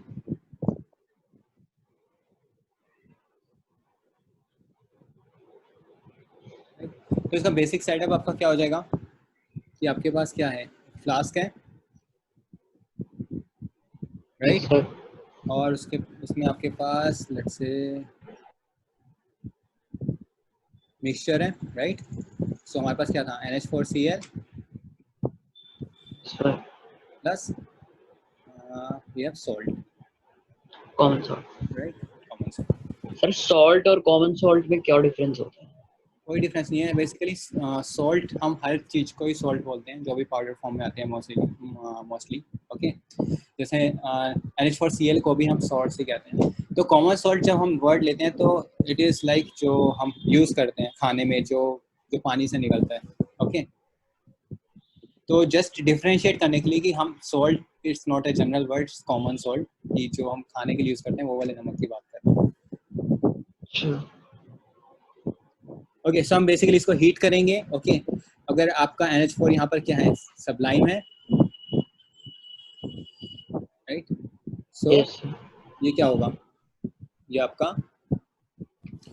S1: तो इसका बेसिक सेटअप आपका क्या हो जाएगा कि आपके पास क्या है, फ्लास्क है,
S2: यस
S1: राइट?
S2: सर।
S1: और उसमें आपके पास लेट्स से मिक्सचर है, राइट? सो हमारे पास क्या था, NH4Cl
S2: sir
S1: plus we have salt,
S2: common salt.
S1: Right? Common salt.
S2: Sir salt और कॉमन सॉल्ट में क्या डिफरेंस होता है?
S1: कोई डिफरेंस नहीं है बेसिकली। सॉल्ट हम हर चीज़ को ही सॉल्ट बोलते हैं जो भी पाउडर फॉर्म में आते हैं मोस्टली। ओके, जैसे NH4Cl को भी हम सॉल्ट से कहते हैं। तो कॉमन सॉल्ट जब हम वर्ड लेते हैं तो इट इज़ लाइक जो हम यूज़ करते हैं खाने में, जो पानी से निकलता है। ओके, तो जस्ट डिफरेंशिएट करने के लिए कि हम salt it's not a general word, common salt, कि जो हम खाने के लिए यूज़ करते हैं वो वाले नमक की बात कर रहे हैं। ओके, सो हम बेसिकली इसको हीट करेंगे। ओके, अगर आपका NH4 यहाँ पर क्या है, सबलाइम है, राइट? सो ये क्या होगा, ये आपका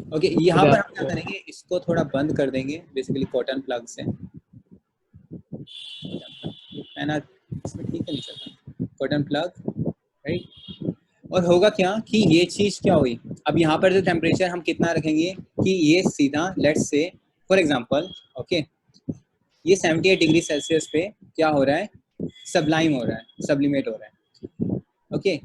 S1: ओके, यहाँ पर हम क्या करेंगे, इसको थोड़ा बंद कर देंगे बेसिकली कॉटन प्लग से। पहना इसमें ठीक है, नहीं चलता कॉटन प्लग, राइट? और होगा क्या कि ये चीज़ क्या हुई, अब यहाँ पर जो टेम्परेचर हम कितना रखेंगे कि ये सीधा let's say for example, okay, ये 78 डिग्री सेल्सियस पे क्या हो रहा है, सबलाइम हो रहा है, सब्लिमेट हो रहा है। ओके,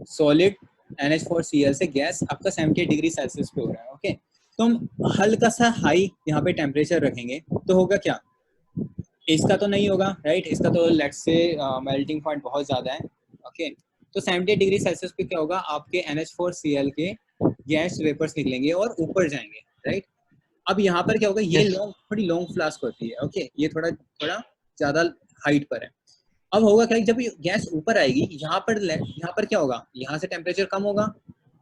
S1: सॉलिड NH4Cl से गैस आपका 78 डिग्री सेल्सियस पे हो रहा है। ओके, तो हम हल्का सा हाई यहाँ पे टेम्परेचर रखेंगे तो होगा क्या, इसका तो नहीं होगा, राइट? इसका तो लेट्स से मेल्टिंग पॉइंट बहुत ज़्यादा है। ओके, तो 78 डिग्री सेल्सियस पे क्या होगा, आपके NH4Cl के गैस वेपर्स निकलेंगे और ऊपर जाएंगे, राइट? अब यहाँ पर क्या होगा, ये थोड़ी लॉन्ग फ्लास्क होती है। ओके, ये थोड़ा ज़्यादा हाइट पर है। अब होगा क्या, जब ये गैस ऊपर आएगी यहाँ पर क्या होगा, यहाँ से टेम्परेचर कम होगा।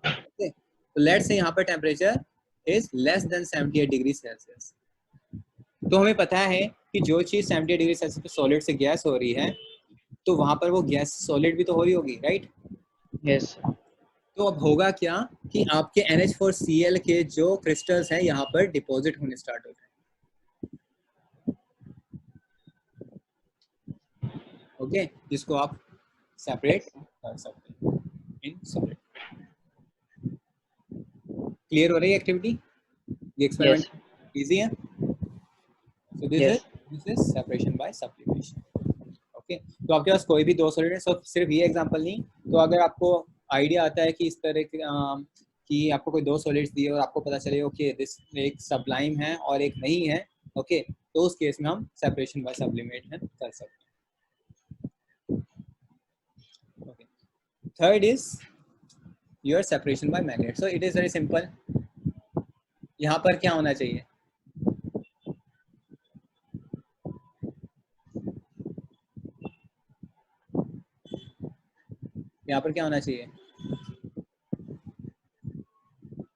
S1: ओके, तो लेट्स से यहाँ पर temperature is less than 78 degree Celsius. तो हमें पता है कि जो चीज़ 78 डिग्री सेल्सियस पे सॉलिड से गैस हो रही है तो वहां पर वो गैस सॉलिड भी तो हो रही होगी, राइट?
S2: यस।
S1: तो अब होगा क्या कि आपके NH4Cl के जो क्रिस्टल्स हैं यहाँ पर डिपॉजिट होने स्टार्ट हो जाए। ओके, जिसको आप सेपरेट कर सकते हैं इन सॉलिड। क्लियर हो रही है एक्टिविटी? ये एक्सपेरिमेंट इजी है। So this is separation by sublimation. Okay, तो आपके पास कोई भी दो सॉलिड है, सिर्फ ये एग्जांपल नहीं, तो अगर आपको आइडिया आता है कि इस तरह कि आपको कोई दो सॉलिड्स दिए और आपको पता चले ओके दिस एक सबलाइम है और एक नहीं है, ओके, तो उस केस में हम सेपरेशन बाय सब्लिमेशन कर सकते हैं। Okay, third is your separation by magnet. So it is very simple. यहाँ पर क्या होना चाहिए, यहाँ पर क्या होना चाहिए,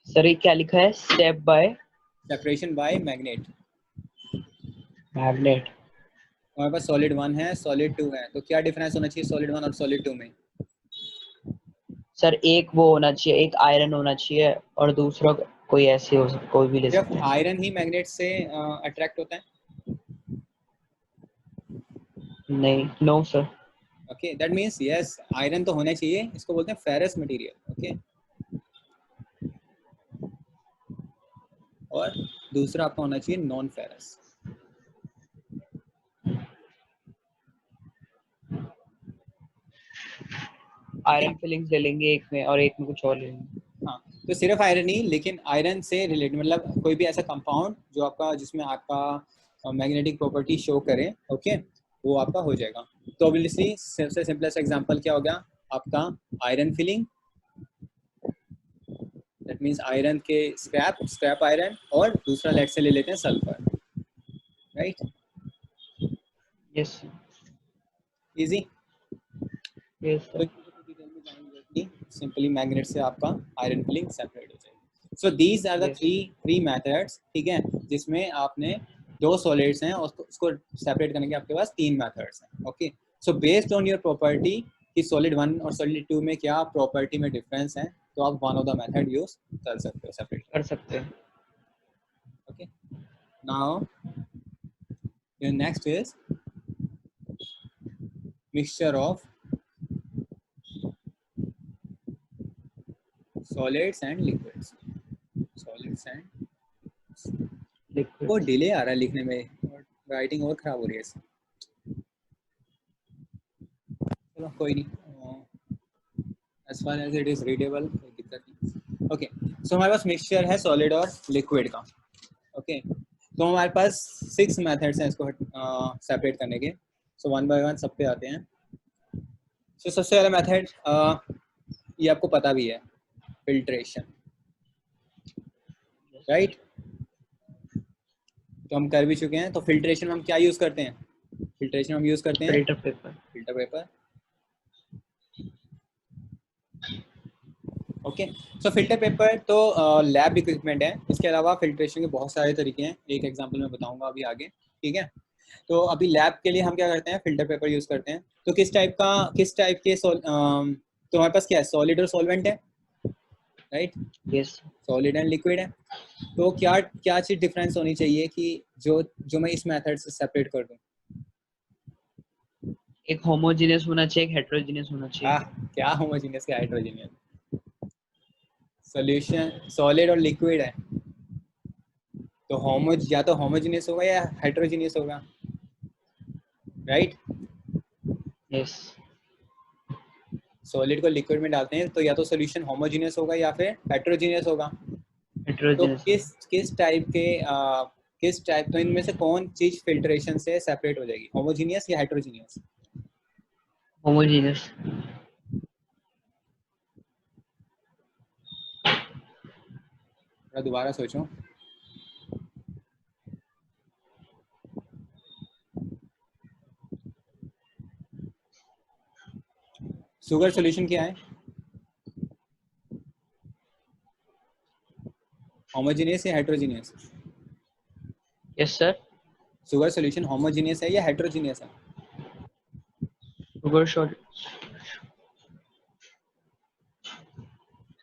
S2: सर ये क्या लिखा है, step by
S1: separation by magnet.
S2: Magnet.
S1: हमारे पास सॉलिड 1 है, सॉलिड 2 है, तो क्या डिफरेंस होना चाहिए सॉलिड 1 और सॉलिड 2 में?
S2: सर एक वो होना चाहिए, एक आयरन होना चाहिए और दूसरा कोई ऐसे हो सकता, कोई भी ले
S1: सिर्फ
S2: सकते हैं।
S1: आयरन ही मैग्नेट से अट्रैक्ट होता है?
S2: नहीं, no sir.
S1: Okay, that means yes, iron तो होना चाहिए, इसको बोलते हैं फेरस मटेरियल। ओके, और दूसरा आपका होना चाहिए नॉन फेरस।
S2: आयरन फिलिंग्स ले लेंगे एक में और एक में कुछ और ले लेंगे।
S1: हाँ, तो सिर्फ आयरन ही, लेकिन आयरन से रिलेटेड मतलब कोई भी ऐसा कंपाउंड जो आपका जिसमें आपका मैग्नेटिक प्रॉपर्टी शो करे, ओके, वो आपका हो जाएगा। तो ऑब्वियसली सबसे सिंपलेस्ट एग्जांपल क्या हो गया आपका, iron filling, that means iron के स्क्रैप आयरन, और दूसरा लेट से ले लेते हैं sulphur, right?
S2: Yes
S1: easy.
S2: Yes
S1: तो
S2: सर।
S1: डिटेल में जाने की जरूरत नहीं, सिंपली मैग्नेट से आपका आयरन फिलिंग सेपरेट हो जाएगी। So these are the
S2: Yes.
S1: Three methods, ठीक है, जिसमें आपने दो सॉलिड्स हैं और उसको सेपरेट करने के आपके पास तीन मेथड्स हैं। ओके, so based on your property कि सॉलिड 1 और सॉलिड 2 में क्या प्रॉपर्टी में डिफरेंस है, तो आप one of the method use कर सकते हो सेपरेट
S2: कर सकते हैं।
S1: Okay. Now your next is mixture of solids and liquids, solids and
S2: Liquid.
S1: वो डिले आ रहा है लिखने में और राइटिंग और खराब हो रही है इससे। चलो कोई नहीं, as far as it is readable कोई दिक्कत नहीं। ओके, सो हमारे पास मिक्सचर है सॉलिड और लिक्विड का। ओके, तो हमारे पास 6 मेथड्स हैं इसको सेपरेट करने के। सो वन बाय वन सब पे आते हैं। सो सबसे पहला मेथड ये आपको पता भी है, फिल्ट्रेशन, राइट? तो हम कर भी चुके हैं। तो फिल्ट्रेशन में हम क्या यूज करते हैं? फिल्ट्रेशन हम यूज करते हैं
S2: filter paper.
S1: Filter paper. Okay, so filter paper तो लैब इक्विपमेंट है। इसके अलावा फिल्ट्रेशन के बहुत सारे तरीके हैं, एक एग्जांपल मैं बताऊंगा अभी आगे, ठीक है। तो अभी लैब के लिए हम क्या करते हैं, फिल्टर पेपर यूज करते हैं। तो किस टाइप के तो हमारे पास क्या है, सॉलिड और सॉल्वेंट है, right?
S2: Yes.
S1: Solid and liquid है। तो क्या क्या चीज डिफरेंस होनी चाहिए कि जो मैं इस मेथड से सेपरेट कर दूं?
S2: एक होमोजेनियस होना चाहिए, एक हेटेरोजेनियस होना चाहिए।
S1: क्या होमोजेनियस, क्या हेटेरोजेनियस? सॉल्यूशन सॉलिड और लिक्विड है, तो या तो होमोजेनियस होगा या हेटेरोजेनियस होगा, राइट?
S2: यस।
S1: सॉलिड को लिक्विड में डालते हैं तो या तो सॉल्यूशन होमोजेनियस होगा या फिर हेटेरोजेनियस होगा। तो
S2: हेटेरोजेनियस।
S1: किस टाइप तो इनमें से कौन चीज फिल्ट्रेशन से सेपरेट हो जाएगी, होमोजेनियस या हेटेरोजेनियस?
S2: होमोजेनियस।
S1: दोबारा सोचो। शुगर सॉल्यूशन क्या है, होमोजेनियस या heterogeneous?
S2: Yes sir.
S1: Sugar solution homogeneous है या हेटेरोजेनियस है?
S2: Sugar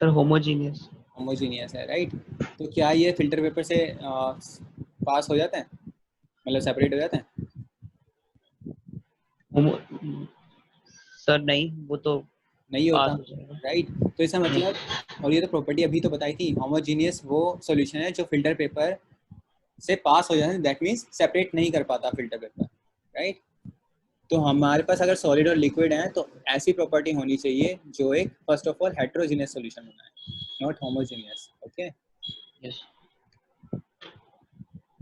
S2: sir homogeneous.
S1: होमोजेनियस है, राइट? तो क्या ये फिल्टर पेपर से पास हो जाता है, मतलब सेपरेट हो जाता है?
S2: सर नहीं, वो तो
S1: नहीं
S2: पास
S1: होता,
S2: हो जाएगा।
S1: राइट? तो इसका मतलब, और ये तो प्रॉपर्टी अभी तो बताई थी, होमोजेनियस वो सॉल्यूशन है जो फिल्टर पेपर से पास हो जाता है, दैट मींस सेपरेट नहीं कर पाता फिल्टर पेपर, राइट? तो हमारे पास अगर सॉलिड और लिक्विड है तो ऐसी प्रॉपर्टी होनी चाहिए जो एक first of all heterogeneous solution बनाए, not homogeneous. Okay,
S2: yes.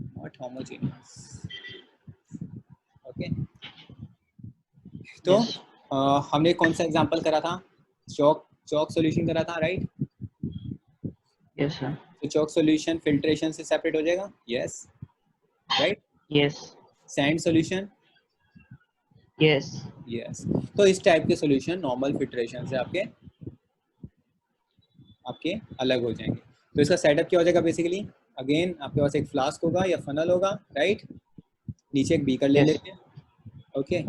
S1: Not homogeneous. Okay, तो
S2: यस।
S1: हमने कौन सा एग्जांपल करा था, चॉक चॉक सॉल्यूशन करा था, राइट?
S2: Yes sir.
S1: तो चॉक सॉल्यूशन फिल्ट्रेशन से सेपरेट हो जाएगा, yes, right?
S2: Yes.
S1: Sand solution,
S2: yes.
S1: Yes. तो इस टाइप के सॉल्यूशन नॉर्मल फिल्ट्रेशन से आपके अलग हो जाएंगे। तो इसका सेटअप क्या हो जाएगा बेसिकली, अगेन आपके पास एक फ्लास्क होगा या फनल होगा, राइट? नीचे एक बीकर ले
S2: यस।
S1: लेते हैं, ओके,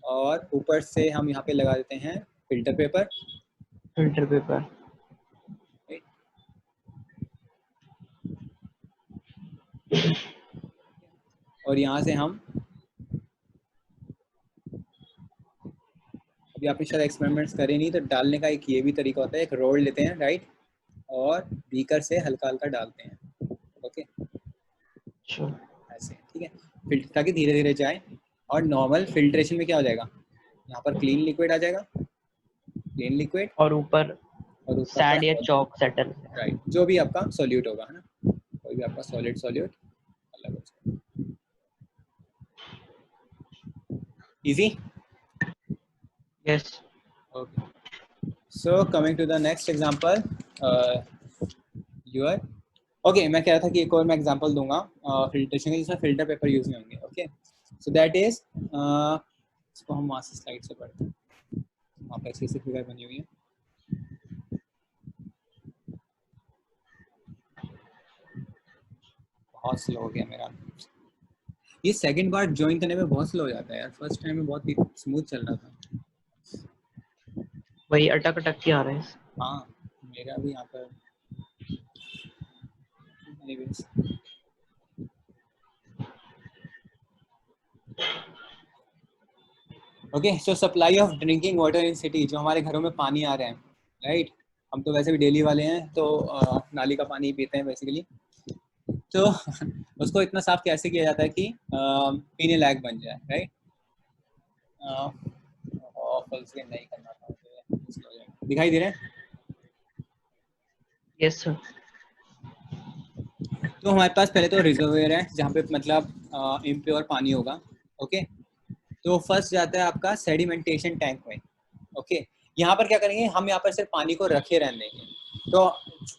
S1: और ऊपर से हम यहाँ पे लगा देते हैं filter paper,
S2: filter paper.
S1: Right? और यहाँ से हम, अभी आपने शायद एक्सपेरिमेंट्स करे नहीं, तो डालने का एक ये भी तरीका होता है, एक रोड लेते हैं, राइट, और बीकर से हल्का हल्का डालते हैं, ओके,
S2: श्योर।
S1: ऐसे, ठीक है, फिल्टर ताकि धीरे धीरे जाए। और नॉर्मल फिल्ट्रेशन में क्या हो जाएगा, यहाँ पर क्लीन लिक्विड आ जाएगा, क्लीन लिक्विड,
S2: और ऊपर
S1: और ऊपर
S2: सैंड या
S1: पर,
S2: चॉक सेटल।
S1: राइट, जो भी आपका सॉल्यूट होगा, है ना, कोई भी आपका सॉलिड सॉल्यूट अलग हो जाएगा। Easy?
S2: Yes.
S1: Okay, so coming to the next example, your, okay, मैं कह रहा था कि एक और मैं एग्जांपल दूंगा फिल्ट्रेशन के जिसमें फिल्टर पेपर यूज नहीं होंगे। ओके, सो दैट इज, इसको हम वहाँ से स्लाइड से पढ़ते हैं, वहाँ पे अच्छी सी फिगर बनी हुई है। बहुत स्लो हो गया मेरा ये सेकंड बार ज्वाइन करने में बहुत स्लो हो जाता है यार फर्स्ट टाइम में बहुत ही स्मूथ चल रहा था
S2: वही अटक अटक के आ रहे हैं।
S1: हाँ मेरा भी यहाँ पर anyways okay so supply of drinking water in city जो हमारे घरों में पानी आ रहे हैं राइट हम तो वैसे भी डेली वाले हैं तो नाली का पानी पीते हैं बेसिकली तो उसको इतना साफ कैसे किया जाता है कि पीने लायक बन जाए राइट फुल स्क्रीन नहीं करना था दिखाई दे रहे हैं
S2: यस सर।
S1: तो हमारे पास पहले तो रिजर्वेयर है जहाँ पे मतलब इम्प्योर पानी होगा ओके तो फर्स्ट जाता है आपका सेडिमेंटेशन टैंक में ओके यहाँ पर क्या करेंगे हम यहाँ पर सिर्फ पानी को रखे रहने देंगे तो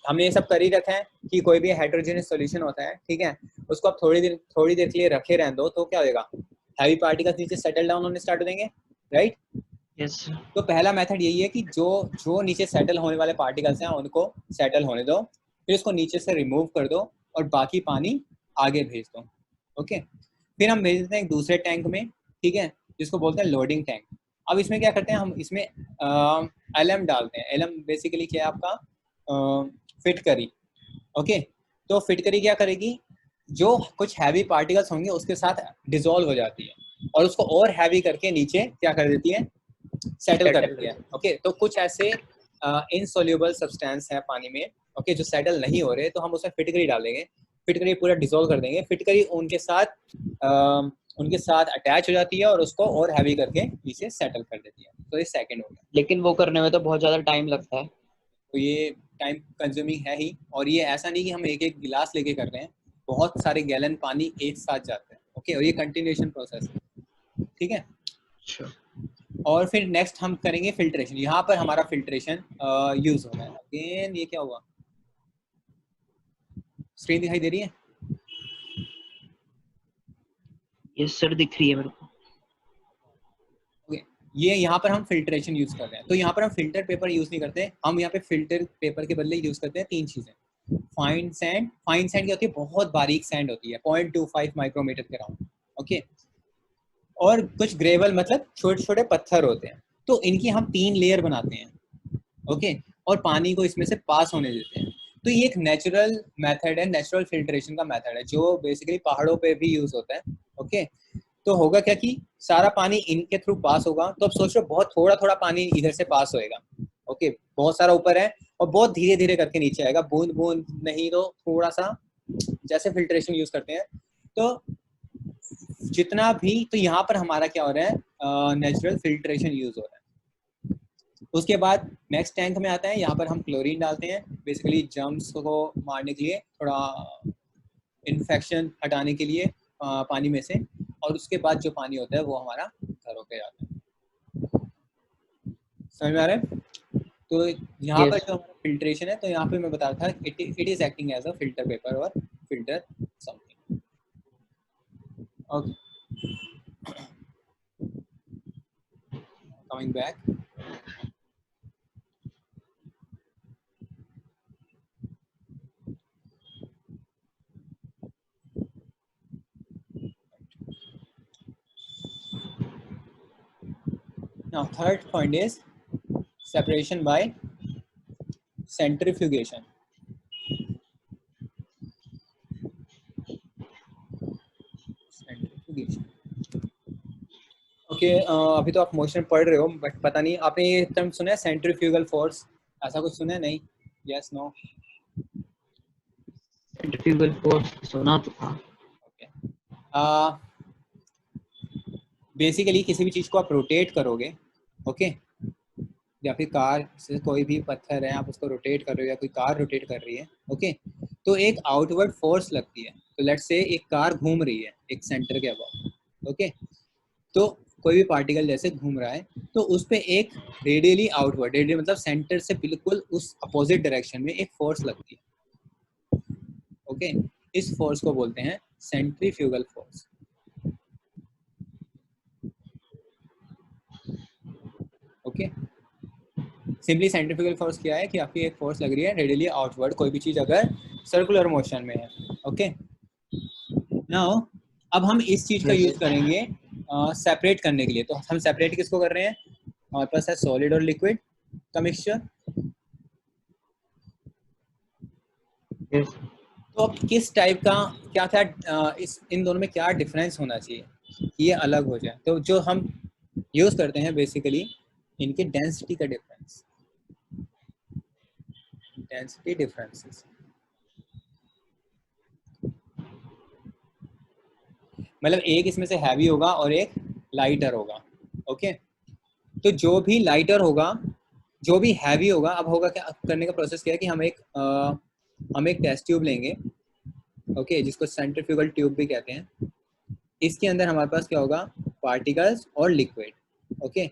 S1: हमने ये सब कर ही रखा है कि कोई भी हाइड्रोजनस सॉल्यूशन होता है ठीक है उसको आप थोड़ी देर के लिए रखे रहने दो तो क्या होगा हैवी पार्टिकल्स नीचे सेटल डाउन होने स्टार्ट हो देंगे राइट
S2: यस
S1: तो पहला मेथड यही है कि जो नीचे सेटल होने वाले पार्टिकल्स हैं उनको सेटल होने दो फिर उसको नीचे से रिमूव कर दो और बाकी पानी आगे भेज दो ओके फिर हम भेज देते हैं एक दूसरे टैंक में ठीक है जिसको बोलते हैं लोडिंग टैंक अब इसमें क्या करते हैं हम इसमें एलएम डालते हैं एलएम बेसिकली क्या है आपका फिटकरी ओके तो फिटकरी क्या करेगी जो कुछ हैवी पार्टिकल्स होंगे उसके साथ डिसॉल्व हो जाती है और उसको और हैवी करके नीचे क्या कर देती है सेटल कर देती है ओके तो कुछ ऐसे इनसोल्यूबल सब्सटेंस है पानी में ओके जो सेटल नहीं हो रहे तो हम उसमें फिटकरी डालेंगे फिटकरी पूरा डिसॉल्व कर देंगे फिटकरी उनके साथ अटैच हो जाती है और उसको और हैवी करके नीचे सेटल कर देती है तो ये सेकंड हो गया
S2: लेकिन वो करने में तो बहुत ज्यादा टाइम लगता है
S1: तो ये टाइम कंज्यूमिंग है ही और ये ऐसा नहीं कि हम एक एक गिलास लेके कर रहे हैं बहुत सारे गैलन पानी एक साथ जाते हैं ओके और ये कंटिन्यूएशन प्रोसेस है ठीक है और फिर नेक्स्ट हम करेंगे फिल्ट्रेशन यहाँ पर हमारा फिल्ट्रेशन यूज होगा अगेन ये क्या हुआ स्क्रीन दिखाई दे रही है
S2: यस सर दिख रही है मेरे को
S1: ये यहाँ पर हम फिल्ट्रेशन यूज कर रहे हैं तो यहाँ पर हम फिल्टर पेपर यूज नहीं करते हम यहाँ पे फिल्टर पेपर के बदले यूज करते हैं तीन चीजें फाइन सैंड क्या होती है बहुत बारीक सैंड होती है 0.25 माइक्रोमीटर के राउंड ओके और कुछ ग्रेवल मतलब छोटे छोटे पत्थर होते हैं तो इनकी हम 3 लेयर बनाते हैं ओके और पानी को इसमें से पास होने देते हैं तो ये एक नेचुरल मेथड है नेचुरल फिल्ट्रेशन का मेथड है जो बेसिकली पहाड़ों पे भी यूज होता है ओके तो होगा क्या कि सारा पानी इनके थ्रू पास होगा तो अब सोचो बहुत थोड़ा थोड़ा पानी इधर से पास होएगा ओके बहुत सारा ऊपर है और बहुत धीरे धीरे करके नीचे आएगा बूंद बूंद नहीं तो थोड़ा सा जैसे फिल्ट्रेशन यूज करते हैं तो जितना भी तो यहाँ पर हमारा क्या हो रहा है नेचुरल फिल्ट्रेशन यूज हो रहा है उसके बाद नेक्स्ट टैंक में आता है यहाँ पर हम क्लोरीन डालते हैं बेसिकली जर्म्स को मारने के लिए थोड़ा इन्फेक्शन हटाने के लिए पानी में से और उसके बाद जो पानी होता है वो हमारा घरों पे जाता है समझ में आ रहा है तो यहाँ पर जो हमारा फिल्ट्रेशन है तो यहाँ पे मैं बता रहा था it is acting as a filter paper और filter something okay coming back now third point is separation by centrifugation okay अभी तो आप मोशन पढ़ रहे हो बट पता नहीं आपने ये टर्म सुना है सेंट्रीफ्यूगल फोर्स ऐसा कुछ सुना है नहीं यस नो
S2: सेंट्रीफ्यूगल फोर्स सुना तो था
S1: ओके बेसिकली किसी भी चीज को आप रोटेट करोगे ओके या फिर कार से कोई भी पत्थर है आप उसको रोटेट कर रहे हो या कोई कार रोटेट कर रही है ओके तो एक आउटवर्ड फोर्स लगती है तो लेट्स से एक कार घूम रही है एक सेंटर के अबाउट ओके तो कोई भी पार्टिकल जैसे घूम रहा है तो उस पे एक रेडियली आउटवर्ड रेडियल मतलब सेंटर से बिल्कुल उस अपोजिट डायरेक्शन में एक फोर्स लगती है ओके इस फोर्स को बोलते हैं centrifugal force okay simply centrifugal force क्या है कि आपकी एक फोर्स लग रही है रेडियली आउटवर्ड कोई भी चीज अगर सर्कुलर मोशन में है ओके नाउ अब हम इस चीज का
S2: Yes.
S1: यूज करेंगे सेपरेट करने के लिए। तो हम सेपरेट किसको कर रहे हैं? हमारे पास है सॉलिड और लिक्विड का मिक्सचर।
S2: Yes.
S1: तो अब किस टाइप का क्या क्या इस इन दोनों में क्या डिफरेंस होना चाहिए कि ये अलग हो जाए? तो जो हम यूज करते हैं बेसिकली इनके डेंसिटी का डिफरेंस, डेंसिटी डिफरेंसेस। मतलब एक इसमें से हैवी होगा और एक लाइटर होगा। ओके, तो जो भी लाइटर होगा, जो भी हैवी होगा, अब होगा क्या करने का प्रोसेस क्या है कि हम एक टेस्ट ट्यूब लेंगे, ओके, जिसको सेंट्रीफ्यूगल ट्यूब भी कहते हैं। इसके अंदर हमारे पास क्या होगा? पार्टिकल्स और लिक्विड। ओके,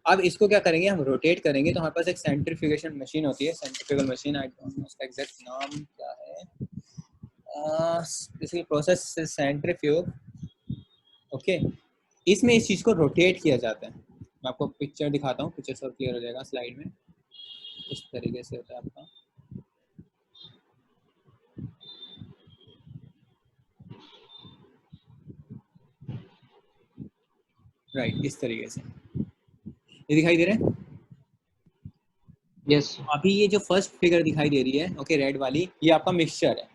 S1: अब इसको क्या करेंगे? हम रोटेट करेंगे। तो हमारे पास एक सेंट्रीफ्यूगेशन मशीन होती है, centrifugal machine, I don't know उसका एग्जैक्ट नाम क्या है। इसकी प्रोसेस सेंट्रीफ्यूग। ओके, इसमें इस चीज को रोटेट किया जाता है। मैं आपको पिक्चर दिखाता हूँ, पिक्चर सब क्लियर हो जाएगा स्लाइड में। इस तरीके से होता है आपका। राइट, इस तरीके से ये दिखाई दे रहा है।
S2: Yes.
S1: अभी ये जो फर्स्ट फिगर दिखाई दे रही है, ओके, रेड वाली, ये आपका मिक्सचर है।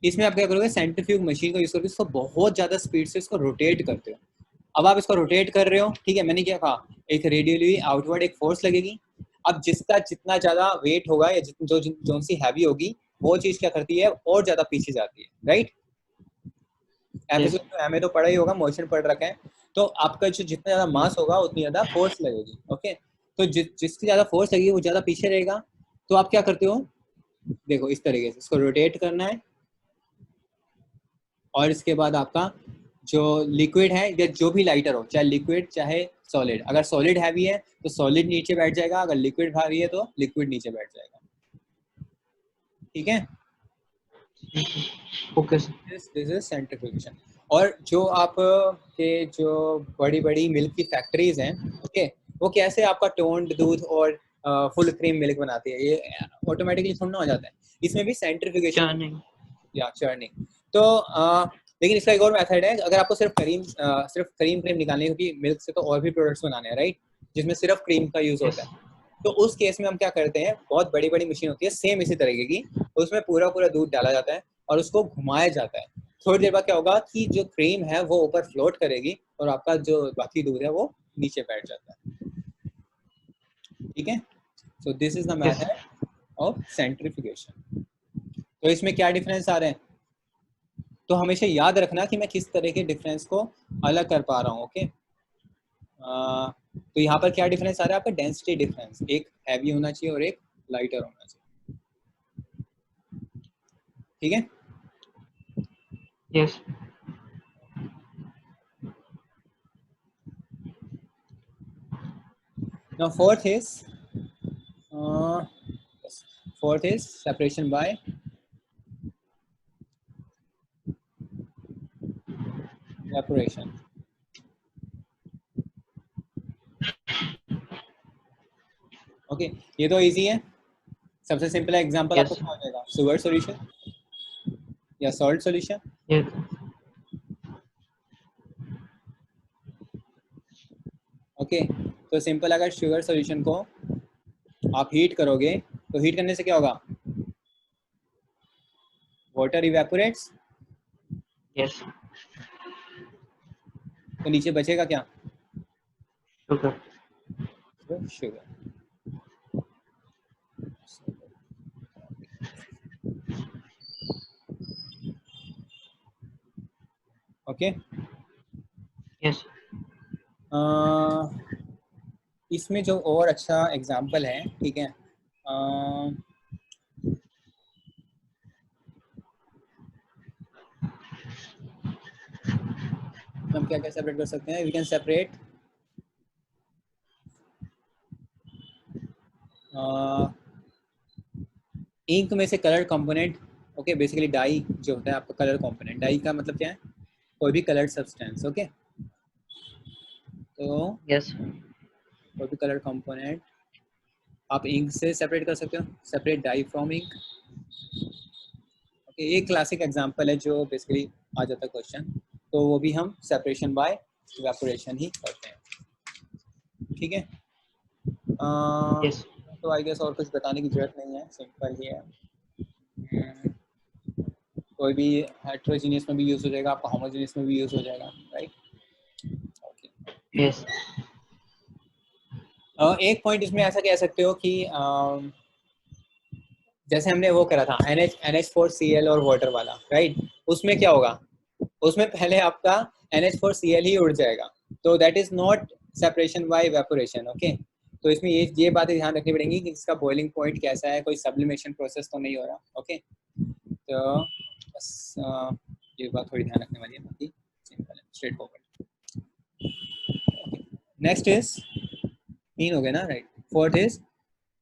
S1: इसमें आप क्या करोगे? सेंट्रीफ्यूग मशीन का यूज करके इसको बहुत ज्यादा स्पीड से इसको रोटेट करते हो। अब आप इसको रोटेट कर रहे हो, ठीक है, मैंने क्या कहा, एक रेडियली आउटवर्ड एक फोर्स लगेगी। अब जिसका जितना ज्यादा वेट होगा या जो सी हैवी होगी, वो चीज क्या करती है? और ज्यादा पीछे जाती है, राइट?
S2: Yes.
S1: हमें तो पढ़ा ही होगा, मोशन पढ़ रखा है। तो आपका जो जितना ज्यादा मास होगा उतनी ज्यादा फोर्स लगेगी। ओके, तो जिसकी ज्यादा फोर्स लगेगी वो ज्यादा पीछे रहेगा। तो आप क्या करते हो? देखो, इस तरीके से इसको रोटेट करना है, और इसके बाद आपका जो लिक्विड है या जो भी लाइटर हो, चाहे लिक्विड चाहे सॉलिड, अगर सॉलिड हैवी है तो सॉलिड नीचे बैठ जाएगा, अगर लिक्विड भारी है तो लिक्विड नीचे बैठ जाएगा। ठीक है,
S2: Okay, sir.
S1: This is centrifugation. और जो आप के जो बड़ी बड़ी मिल्क की फैक्ट्रीज हैं, ओके, वो कैसे आपका टोन्ड दूध और फुल क्रीम मिल्क बनाती है? ये ऑटोमेटिकली थोड़ा ना हो जाता है, इसमें भी सेंट्रीफ्यूगेशन
S2: Churning.
S1: या चर्निंग। तो लेकिन इसका एक और मेथड है। अगर आपको सिर्फ क्रीम क्रीम निकालनी है, क्योंकि मिल्क से तो और भी प्रोडक्ट्स बनाने हैं, राइट, जिसमें सिर्फ क्रीम का यूज
S2: Yes.
S1: होता है। तो उस केस में हम क्या करते हैं? बहुत बड़ी बड़ी मशीन होती है सेम इसी तरीके की, उसमें पूरा पूरा दूध डाला जाता है और उसको घुमाया जाता है। थोड़ी देर बाद क्या होगा कि जो क्रीम है वो ऊपर फ्लोट करेगी और आपका जो बाकी दूध है वो नीचे बैठ जाता है। ठीक है, so this is the
S2: Yes.
S1: Method of centrifugation. तो इसमें क्या डिफरेंस आ रहे हैं? तो हमेशा याद रखना कि मैं किस तरह के डिफरेंस को अलग कर पा रहा हूँ। ओके, तो यहाँ पर क्या डिफरेंस आ रहा है आपका? डेंसिटी डिफरेंस, एक हैवी होना चाहिए और एक लाइटर होना चाहिए। ठीक है,
S2: Yes.
S1: now fourth is separation by evaporation. Okay, ये तो इजी है। सबसे सिंपल एग्जांपल आपको
S2: Yes.
S1: क्या हो जाएगा? शुगर सॉल्यूशन या सॉल्ट सॉल्यूशन।
S2: Yes.
S1: ओके, तो सिंपल, अगर शुगर सॉल्यूशन को आप हीट करोगे तो हीट करने से क्या होगा? Water evaporates,
S2: Yes.
S1: तो नीचे बचेगा क्या?
S2: Sugar.
S1: शुगर। Okay,
S2: Yes.
S1: इसमें जो और अच्छा एग्जांपल है, ठीक है, हम क्या क्या सेपरेट कर सकते हैं? वी कैन सेपरेट इंक में से colour component. Okay, basically dye जो होता है आपका कलर कंपोनेंट, डाई का मतलब क्या है? कोई भी कलर सब्सटेंस। ओके, तो
S2: Yes.
S1: कोई भी कलर कंपोनेंट आप इंक से सेपरेट कर सकते हो, separate dye from ink. Okay, ये क्लासिक एग्जांपल है जो बेसिकली आ जाता है क्वेश्चन, तो वो भी हम सेपरेशन बाय इवेपोरेशन ही करते हैं, ठीक है।
S2: यस
S1: तो आई गेस और कुछ बताने की जरूरत नहीं है, सिंपल ही है। कोई भी हेट्रोजीनियस में भी यूज हो जाएगा, आपका होमोजीनियस में भी यूज हो जाएगा, राइट। ओके,
S2: यस
S1: एक पॉइंट इसमें ऐसा कह सकते हो कि जैसे हमने वो करा था NH4Cl और वाटर वाला, राइट। उसमें क्या होगा, उसमें पहले आपका NH4Cl ही उड़ जाएगा, तो that is not separation by evaporation. Okay, तो इसमें ये बातें ध्यान रखनी पड़ेंगी कि इसका बॉइलिंग पॉइंट कैसा है, कोई सब्लिमेशन प्रोसेस तो नहीं हो रहा। ओके, तो बस ये बात थोड़ी ध्यान रखने वाली है, बाकी सिंपल है, स्ट्रेट फॉरवर्ड। नेक्स्ट इज 3 हो गए ना, right. Fourth is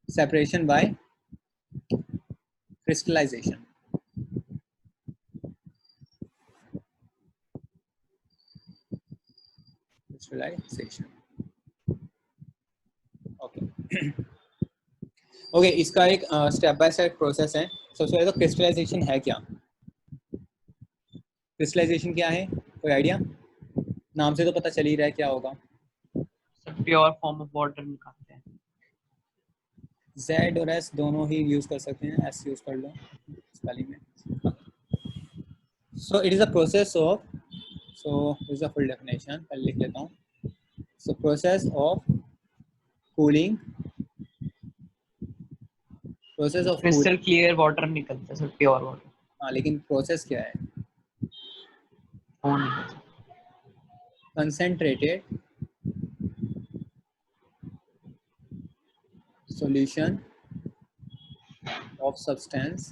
S1: separation by crystallization. Crystallization. Okay okay, इसका एक स्टेप बाय स्टेप प्रोसेस है। सबसे पहले तो क्रिस्टलाइजेशन है क्या, क्रिस्टलाइजेशन क्या है, कोई आइडिया? नाम से तो पता चल ही रहा है क्या होगा।
S2: प्योर फॉर्म ऑफ वाटर निकालते हैं।
S1: Z और S दोनों ही यूज कर सकते हैं, S यूज कर लो स्पेलिंग में। So it is a process of, so is a full definition पहले लिख लेता हूँ। So process of cooling, process of
S2: crystal
S1: cooling.
S2: Clear water निकलता है सर, प्योर वाटर।
S1: हाँ, लेकिन प्रोसेस क्या है,
S2: वो नहीं
S1: concentrated solution of substance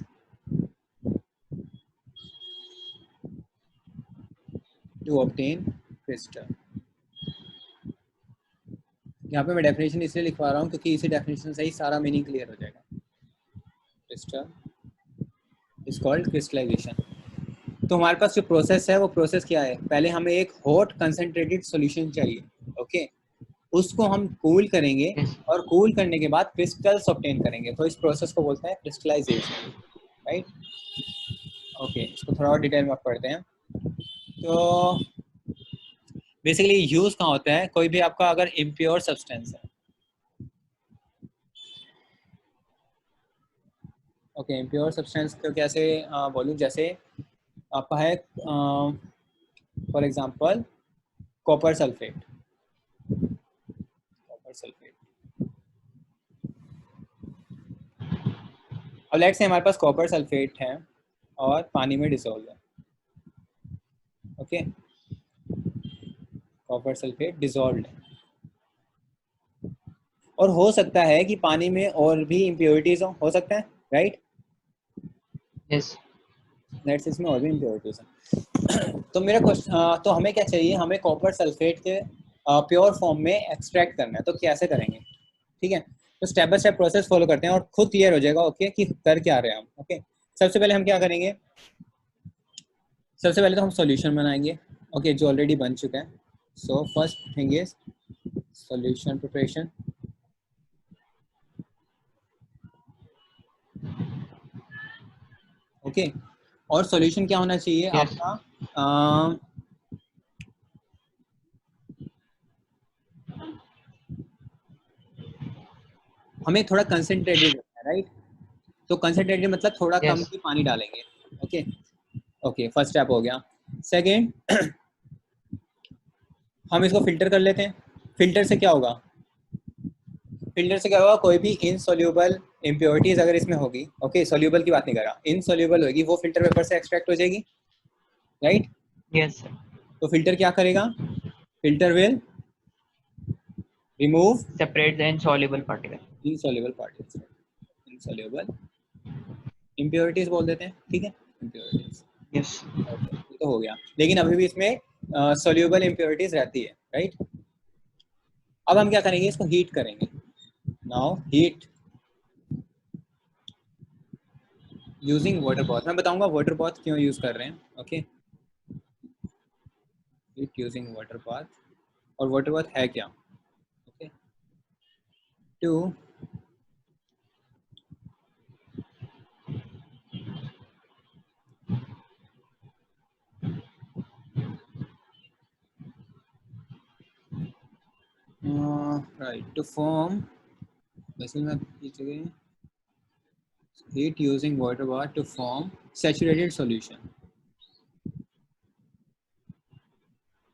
S1: to obtain crystal। यहाँ पे मैं डेफिनेशन इसलिए लिखवा रहा हूँ क्योंकि इसी डेफिनेशन से ही सारा मीनिंग क्लियर हो जाएगा। Crystal is called crystallisation. तो हमारे पास जो प्रोसेस है वो प्रोसेस क्या है, पहले हमें एक हॉट कंसंट्रेटेड सॉल्यूशन चाहिए। ओके, उसको हम कूल करेंगे
S2: यस
S1: और कूल करने के बाद क्रिस्टल्स ऑब्टेन करेंगे, तो इस प्रोसेस को बोलते हैं क्रिस्टलाइजेशन, राइट। ओके, इसको थोड़ा और डिटेल में पढ़ते हैं। तो बेसिकली यूज कहाँ होता है, कोई भी आपका अगर इम्प्योर सब्सटेंस है, ओके, इम्प्योर सब्सटेंस को कैसे बोलूँ, जैसे आपका है for example copper sulphate, copper sulphate. अब लेट्स से हमारे पास कॉपर सल्फेट है और पानी में डिसॉल्व है। ओके, कॉपर सल्फेट डिसॉल्व है, और हो सकता है कि पानी में और भी इम्प्योरिटीज हो सकता है, राइट।
S2: यस
S1: लेट्स इसमें और भी इम्प्योरिटीज हैं। तो मेरा क्वेश्चन, तो हमें क्या चाहिए, हमें कॉपर सल्फेट के प्योर फॉर्म में एक्सट्रैक्ट करना है, तो कैसे करेंगे, ठीक है। तो step by step process follow करते हैं और खुद क्लियर हो जाएगा, ओके, कि कर क्या रहे हैं हम। ओके, सबसे पहले हम क्या करेंगे, सबसे पहले तो हम सॉल्यूशन बनाएंगे, ओके, जो ऑलरेडी बन चुका है। So first thing is solution preparation. Okay, और सॉल्यूशन क्या होना चाहिए
S2: यस
S1: आपका, हमें थोड़ा कंसंट्रेटेड रखना है, राइट। तो कंसंट्रेटेड मतलब थोड़ा कम
S2: यस
S1: ही पानी डालेंगे। ओके ओके, फर्स्ट स्टेप हो गया। सेकेंड, हम इसको फिल्टर कर लेते हैं। फिल्टर से क्या होगा, फिल्टर से क्या होगा, कोई भी इनसोल्यूबल इम्प्योरिटीज अगर इसमें होगी, ओके, सोल्यूबल की बात नहीं कर रहा, इनसोल्यूबल होगी, वो फिल्टर पेपर से एक्सट्रैक्ट हो जाएगी, राइट।
S2: Yes sir.
S1: तो फिल्टर क्या करेगा, filter will remove
S2: separate the insoluble particle.
S1: Insoluble particles, insoluble impurities बोल देते हैं, ठीक है, इम्प्योरिटीज।
S2: यस
S1: ओके, ये तो हो गया, लेकिन अभी भी इसमें सोल्यूबल इम्प्योरिटीज रहती है, राइट। अब हम क्या करेंगे, इसको हीट करेंगे। Now heat using water bath, मैं बताऊंगा वाटर बॉथ क्यों यूज कर रहे हैं। Okay, heat using water bath, और वाटर बॉथ है क्या, okay, to right to form basically मैं ये heat using water bath to form saturated solution.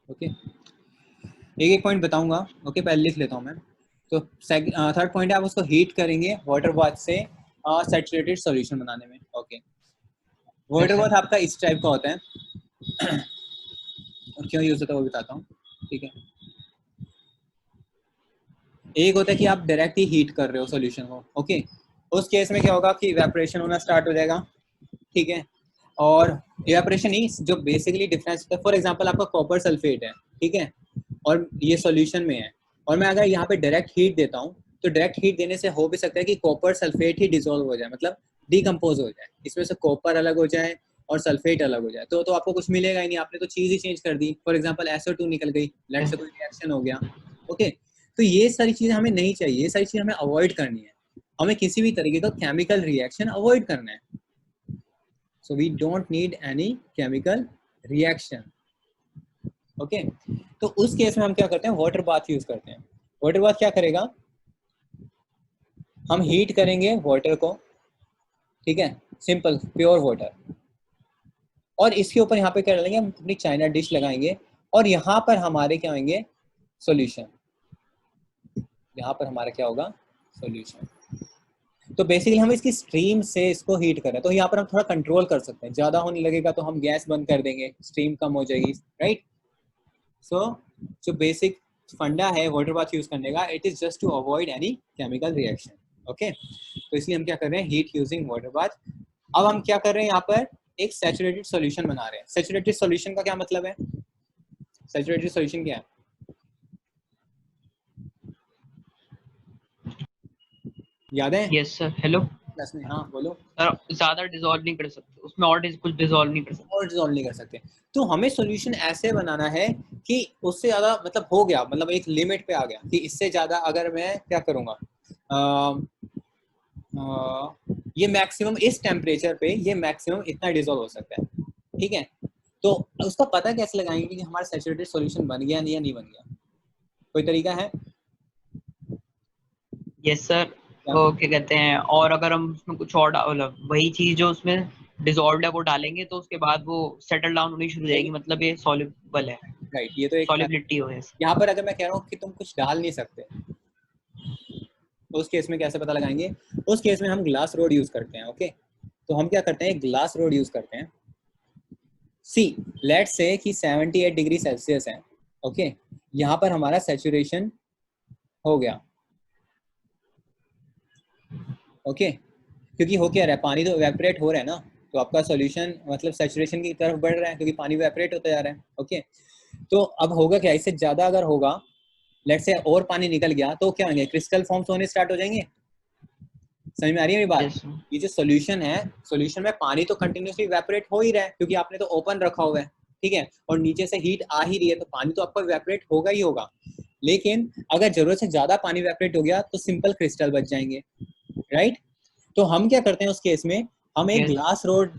S1: Okay एक एक पॉइंट बताऊंगा. ओके पहले लिख लेता हूं मैं. तो थर्ड पॉइंट है आप उसको हीट करेंगे वाटर बाथ से सैचुरेटेड सॉल्यूशन बनाने में. ओके वाटर बाथ आपका इस टाइप का होता है और क्यों यूज होता है वो बताता हूँ. ठीक है एक होता है कि आप डायरेक्ट ही हीट कर रहे हो सॉल्यूशन को. ओके उस केस में क्या होगा कि इवेपोरेशन होना स्टार्ट हो जाएगा. ठीक है और इवेपोरेशन ही जो बेसिकली डिफरेंस होता है. फॉर एग्जांपल आपका कॉपर सल्फेट है. ठीक है और ये सॉल्यूशन में है और मैं अगर यहाँ पे डायरेक्ट हीट देता हूँ तो डायरेक्ट हीट देने से हो भी सकता है कि कॉपर सल्फेट ही डिसॉल्व हो जाए, मतलब डिकम्पोज हो जाए. इसमें से कॉपर अलग हो जाए और सल्फेट अलग हो जाए तो आपको कुछ मिलेगा ही नहीं. आपने तो चीज ही चेंज कर दी. फॉर एग्जांपल SO2 निकल गई, लेट से कोई रिएक्शन हो गया. ओके तो ये सारी चीजें हमें नहीं चाहिए. ये सारी चीजें हमें अवॉइड करनी है. हमें किसी भी तरीके का केमिकल रिएक्शन अवॉइड करना है. So we don't need any chemical reaction. Okay तो उस केस में हम क्या करते हैं वाटर बाथ यूज करते हैं. वाटर बाथ क्या करेगा, हम हीट करेंगे वाटर को. ठीक है सिंपल प्योर वाटर और इसके ऊपर यहाँ पे क्या डालेंगे हम अपनी चाइना डिश लगाएंगे और यहाँ पर हमारे क्या होंगे सॉल्यूशन. यहाँ पर हमारा क्या होगा सॉल्यूशन. तो बेसिकली हम इसकी स्ट्रीम से इसको हीट कर रहे हैं तो यहाँ पर हम थोड़ा कंट्रोल कर सकते हैं. ज्यादा होने लगेगा तो हम गैस बंद कर देंगे, स्ट्रीम कम हो जाएगी. राइट सो जो बेसिक फंडा है वाटर बाथ यूज करने का, it is just to avoid any chemical reaction. Okay तो इसलिए हम क्या कर रहे हैं हीट यूजिंग वाटर बाथ. अब हम क्या कर रहे हैं यहाँ पर एक सैचुरेटेड सॉल्यूशन बना रहे हैं. सैचुरेटेड सॉल्यूशन का क्या मतलब है, सैचुरेटेड सॉल्यूशन क्या है? याद है?
S2: Yes sir. हेलो
S1: क्लास में हाँ बोलो.
S2: सर ज्यादा डिसॉल्व नहीं कर सकते उसमें और कुछ डिसॉल्व नहीं कर सकते.
S1: और डिसॉल्व नहीं कर सकते. तो हमें सॉल्यूशन ऐसे बनाना है कि उससे ज्यादा मतलब हो गया, मतलब एक लिमिट पे आ गया कि इससे ज्यादा अगर मैं क्या करूंगा ये मैक्सिमम इस टेम्परेचर पे ये मैक्सिमम इतना डिसॉल्व हो सकता है. ठीक है तो उसका पता कैसे लगाएंगे कि हमारा सैचुरेटेड सॉल्यूशन बन गया या नहीं बन गया? कोई तरीका है?
S2: Yes sir. वो क्या कहते हैं और अगर हम उसमें कुछ और मतलब वही चीज जो उसमें डिसॉल्व्ड है वो डालेंगे तो उसके बाद वो सेटल डाउन होनी शुरू हो जाएगी, मतलब ये सॉल्युबल है.
S1: राइट ये तो एक
S2: सॉल्युबिलिटी हो है.
S1: यहाँ पर अगर मैं कह रहा हूँ कि तुम कुछ डाल नहीं सकते तो उस केस में कैसे पता लगाएंगे? उस केस में हम ग्लास रोड यूज करते हैं. ओके तो हम क्या करते हैं ग्लास रोड यूज करते हैं. सी लेट्स से कि 78 डिग्री सेल्सियस है. ओके यहाँ पर हमारा सैचुरेशन हो गया. ओके क्योंकि हो क्या रहा है पानी तो इवेपोरेट हो रहा है ना, तो आपका सॉल्यूशन मतलब सैचुरेशन की तरफ बढ़ रहा है क्योंकि पानी इवेपोरेट होता जा रहा है. ओके तो अब होगा क्या, इससे ज्यादा अगर होगा लेट्स से और पानी निकल गया तो क्या होंगे क्रिस्टल फॉर्म्स होने स्टार्ट हो जाएंगे. समझ में आ रही है मेरी बात?
S2: Yes,
S1: ये जो सॉल्यूशन है सॉल्यूशन में पानी तो कंटिन्यूसली इवेपोरेट हो ही रहा है क्योंकि आपने तो ओपन रखा हुआ है. ठीक है और नीचे से हीट आ ही रही है तो पानी तो आपका इवेपोरेट होगा ही होगा. लेकिन अगर जरूरत से ज्यादा पानी इवेपोरेट हो गया तो सिंपल क्रिस्टल बच जाएंगे. राइट तो हम क्या करते हैं उस केस में हम एक ग्लास रोड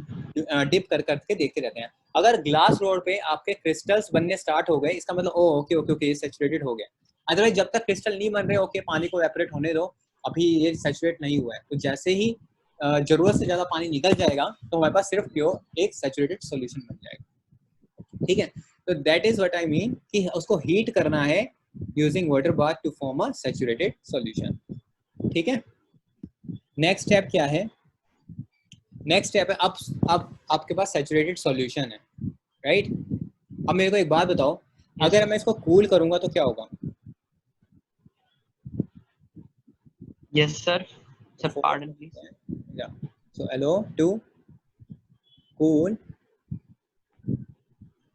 S1: डिप कर करके देखते रहते हैं. अगर ग्लास रोड पे आपके क्रिस्टल्स बनने स्टार्ट हो गए इसका मतलब ओ ओके ओके ओके ये सैचुरेटेड हो गया. अदरवाइज जब तक क्रिस्टल नहीं बन रहे ओके पानी को इवेपोरेट होने दो, अभी ये सैचुरेट नहीं हुआ है. तो जैसे ही जरूरत से ज्यादा पानी निकल जाएगा तो हमारे पास सिर्फ प्योर एक सैचुरेटेड सॉल्यूशन बन जाएगा. ठीक है तो that is what I mean कि उसको हीट करना है using water bath to form a saturated solution. ठीक है नेक्स्ट स्टेप क्या है? नेक्स्ट स्टेप है अब आपके पास सैचुरेटेड सॉल्यूशन है. राइट अब मेरे को एक बात बताओ, अगर मैं इसको कूल करूंगा तो क्या होगा?
S2: Yes sir. Sir, pardon please.
S1: Yeah. So allow to cool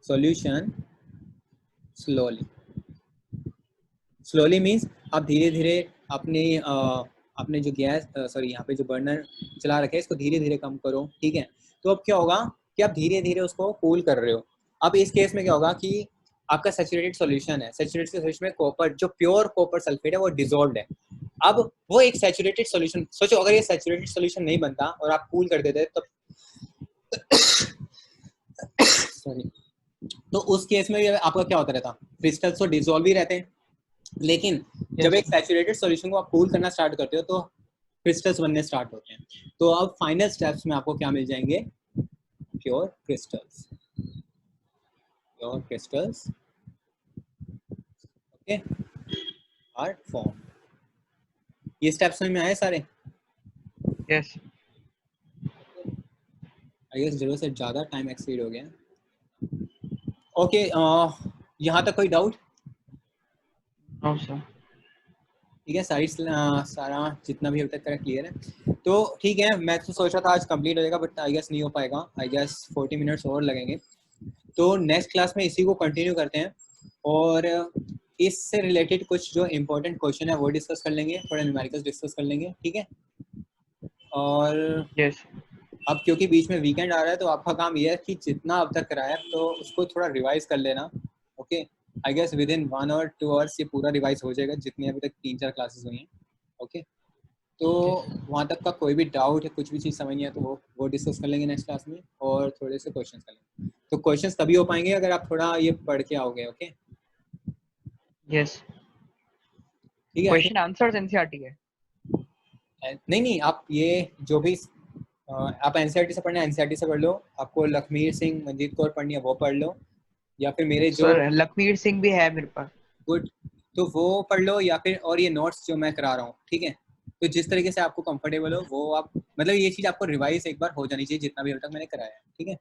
S1: solution slowly. Slowly means आप धीरे धीरे अपने जो गैस सॉरी यहाँ पे जो बर्नर चला रखे हैं इसको धीरे धीरे कम करो. ठीक है तो अब क्या होगा कि आप धीरे धीरे उसको कूल कर रहे हो. अब इस केस में क्या होगा कि आपका सैचुरेटेड सॉल्यूशन है. सैचुरेटेड सॉल्यूशन में कॉपर जो प्योर कॉपर सल्फेट है वो डिसॉल्व्ड है. अब वो एक सैचुरेटेड सॉल्यूशन, सोचो अगर ये सैचुरेटेड सॉल्यूशन नहीं बनता और आप कूल कर देते तब सॉरी तो उस केस में भी आपका क्या होता रहता, क्रिस्टल्स तो डिसॉल्व ही रहते हैं लेकिन जब एक सैचुरेटेड सॉल्यूशन को आप कूल करना स्टार्ट करते हो तो क्रिस्टल्स बनने स्टार्ट होते हैं। तो अब फाइनल स्टेप्स में आपको क्या मिल जाएंगे? Pure crystals, pure crystals okay are form. ये स्टेप्स में आए सारे?
S2: यस
S1: आई गेस 0 से ज़्यादा टाइम एक्सीड हो गया। ओके यहाँ तक कोई डाउट?
S2: No sir.
S1: ठीक है, सारा जितना भी अभी तक का क्लियर है। तो ठीक है, मैं तो सोच रहा था आज कंप्लीट हो जाएगा, बट आई गेस नहीं हो पाएगा। आई गेस 40 मिनट्स और लगेंगे। तो नेक्स्ट क्लास में इसी को कंटिन्यू करते हैं और इससे रिलेटेड कुछ जो इम्पोर्टेंट क्वेश्चन है वो डिस्कस कर लेंगे, थोड़े न्यूमेरिकल्स डिस्कस कर लेंगे, ठीक है। और
S2: यस
S1: अब क्योंकि बीच में वीकेंड आ रहा है तो आपका काम ये है कि जितना अब तक कराया तो उसको थोड़ा रिवाइज कर लेना। Okay, I guess within 1 और 2 आवर्स ये पूरा रिवाइज हो जाएगा, जितनी अभी तक 3-4 क्लासेस हुई हैं। ओके, तो वहाँ तक का कोई भी डाउट है, कुछ भी चीज़ समझ नहीं है, तो वो डिस्कस कर लेंगे नेक्स्ट क्लास में और थोड़े से क्वेश्चन कर लेंगे। तो क्वेश्चन तभी हो पाएंगे अगर आप थोड़ा ये पढ़ के आओगे। ओके
S2: यस
S1: ठीक है।
S2: क्वेश्चन आंसर्स एनसीईआरटी है?
S1: नहीं, आप ये जो भी आप एनसीईआरटी से पढ़ना है एनसीईआरटी से पढ़ लो, आपको लखमीर सिंह मंजीत कौर पढ़नी है वो पढ़ लो, या फिर मेरे जो
S2: सर लखमीर सिंह भी है मेरे पास।
S1: गुड तो वो पढ़ लो, या फिर और ये नोट्स जो मैं करा रहा हूँ, ठीक है। तो जिस तरीके से आपको कंफर्टेबल हो वो आप, मतलब ये चीज़ आपको रिवाइज एक बार हो जानी चाहिए जितना भी अभी तक मैंने कराया है, ठीक है।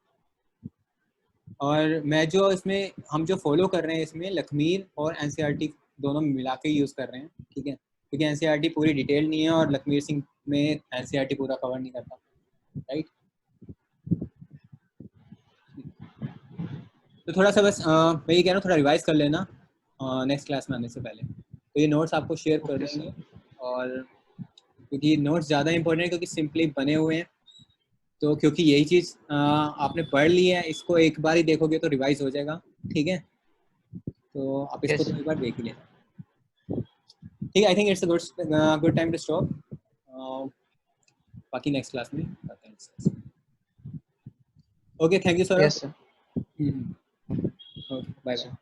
S1: और मैं जो इसमें हम जो फॉलो कर रहे हैं इसमें लखमीर और एनसीईआरटी दोनों मिला के यूज़ कर रहे हैं, ठीक है, क्योंकि एनसीईआरटी पूरी डिटेल नहीं है और लखमीर सिंह में एनसीईआरटी पूरा कवर नहीं करता, राइट। तो थोड़ा सा बस मैं ये कह रहा हूँ थोड़ा रिवाइज कर लेना नेक्स्ट क्लास में आने से पहले। तो ये नोट्स आपको शेयर कर
S2: ओके
S1: देंगे,
S2: सर।
S1: और क्योंकि नोट्स ज़्यादा इंपॉर्टेंट है क्योंकि सिंपली बने हुए हैं, तो क्योंकि यही चीज़ आपने पढ़ ली है, इसको एक बार ही देखोगे तो रिवाइज हो जाएगा, ठीक है। तो आप इसको
S2: यस
S1: तो एक बार देख ही लेना, ठीक है। I think it's a good time to stop, बाकी नेक्स्ट क्लास में करते हैं। Okay, thank you sir.
S2: Yes sir.
S1: Okay, bye bye.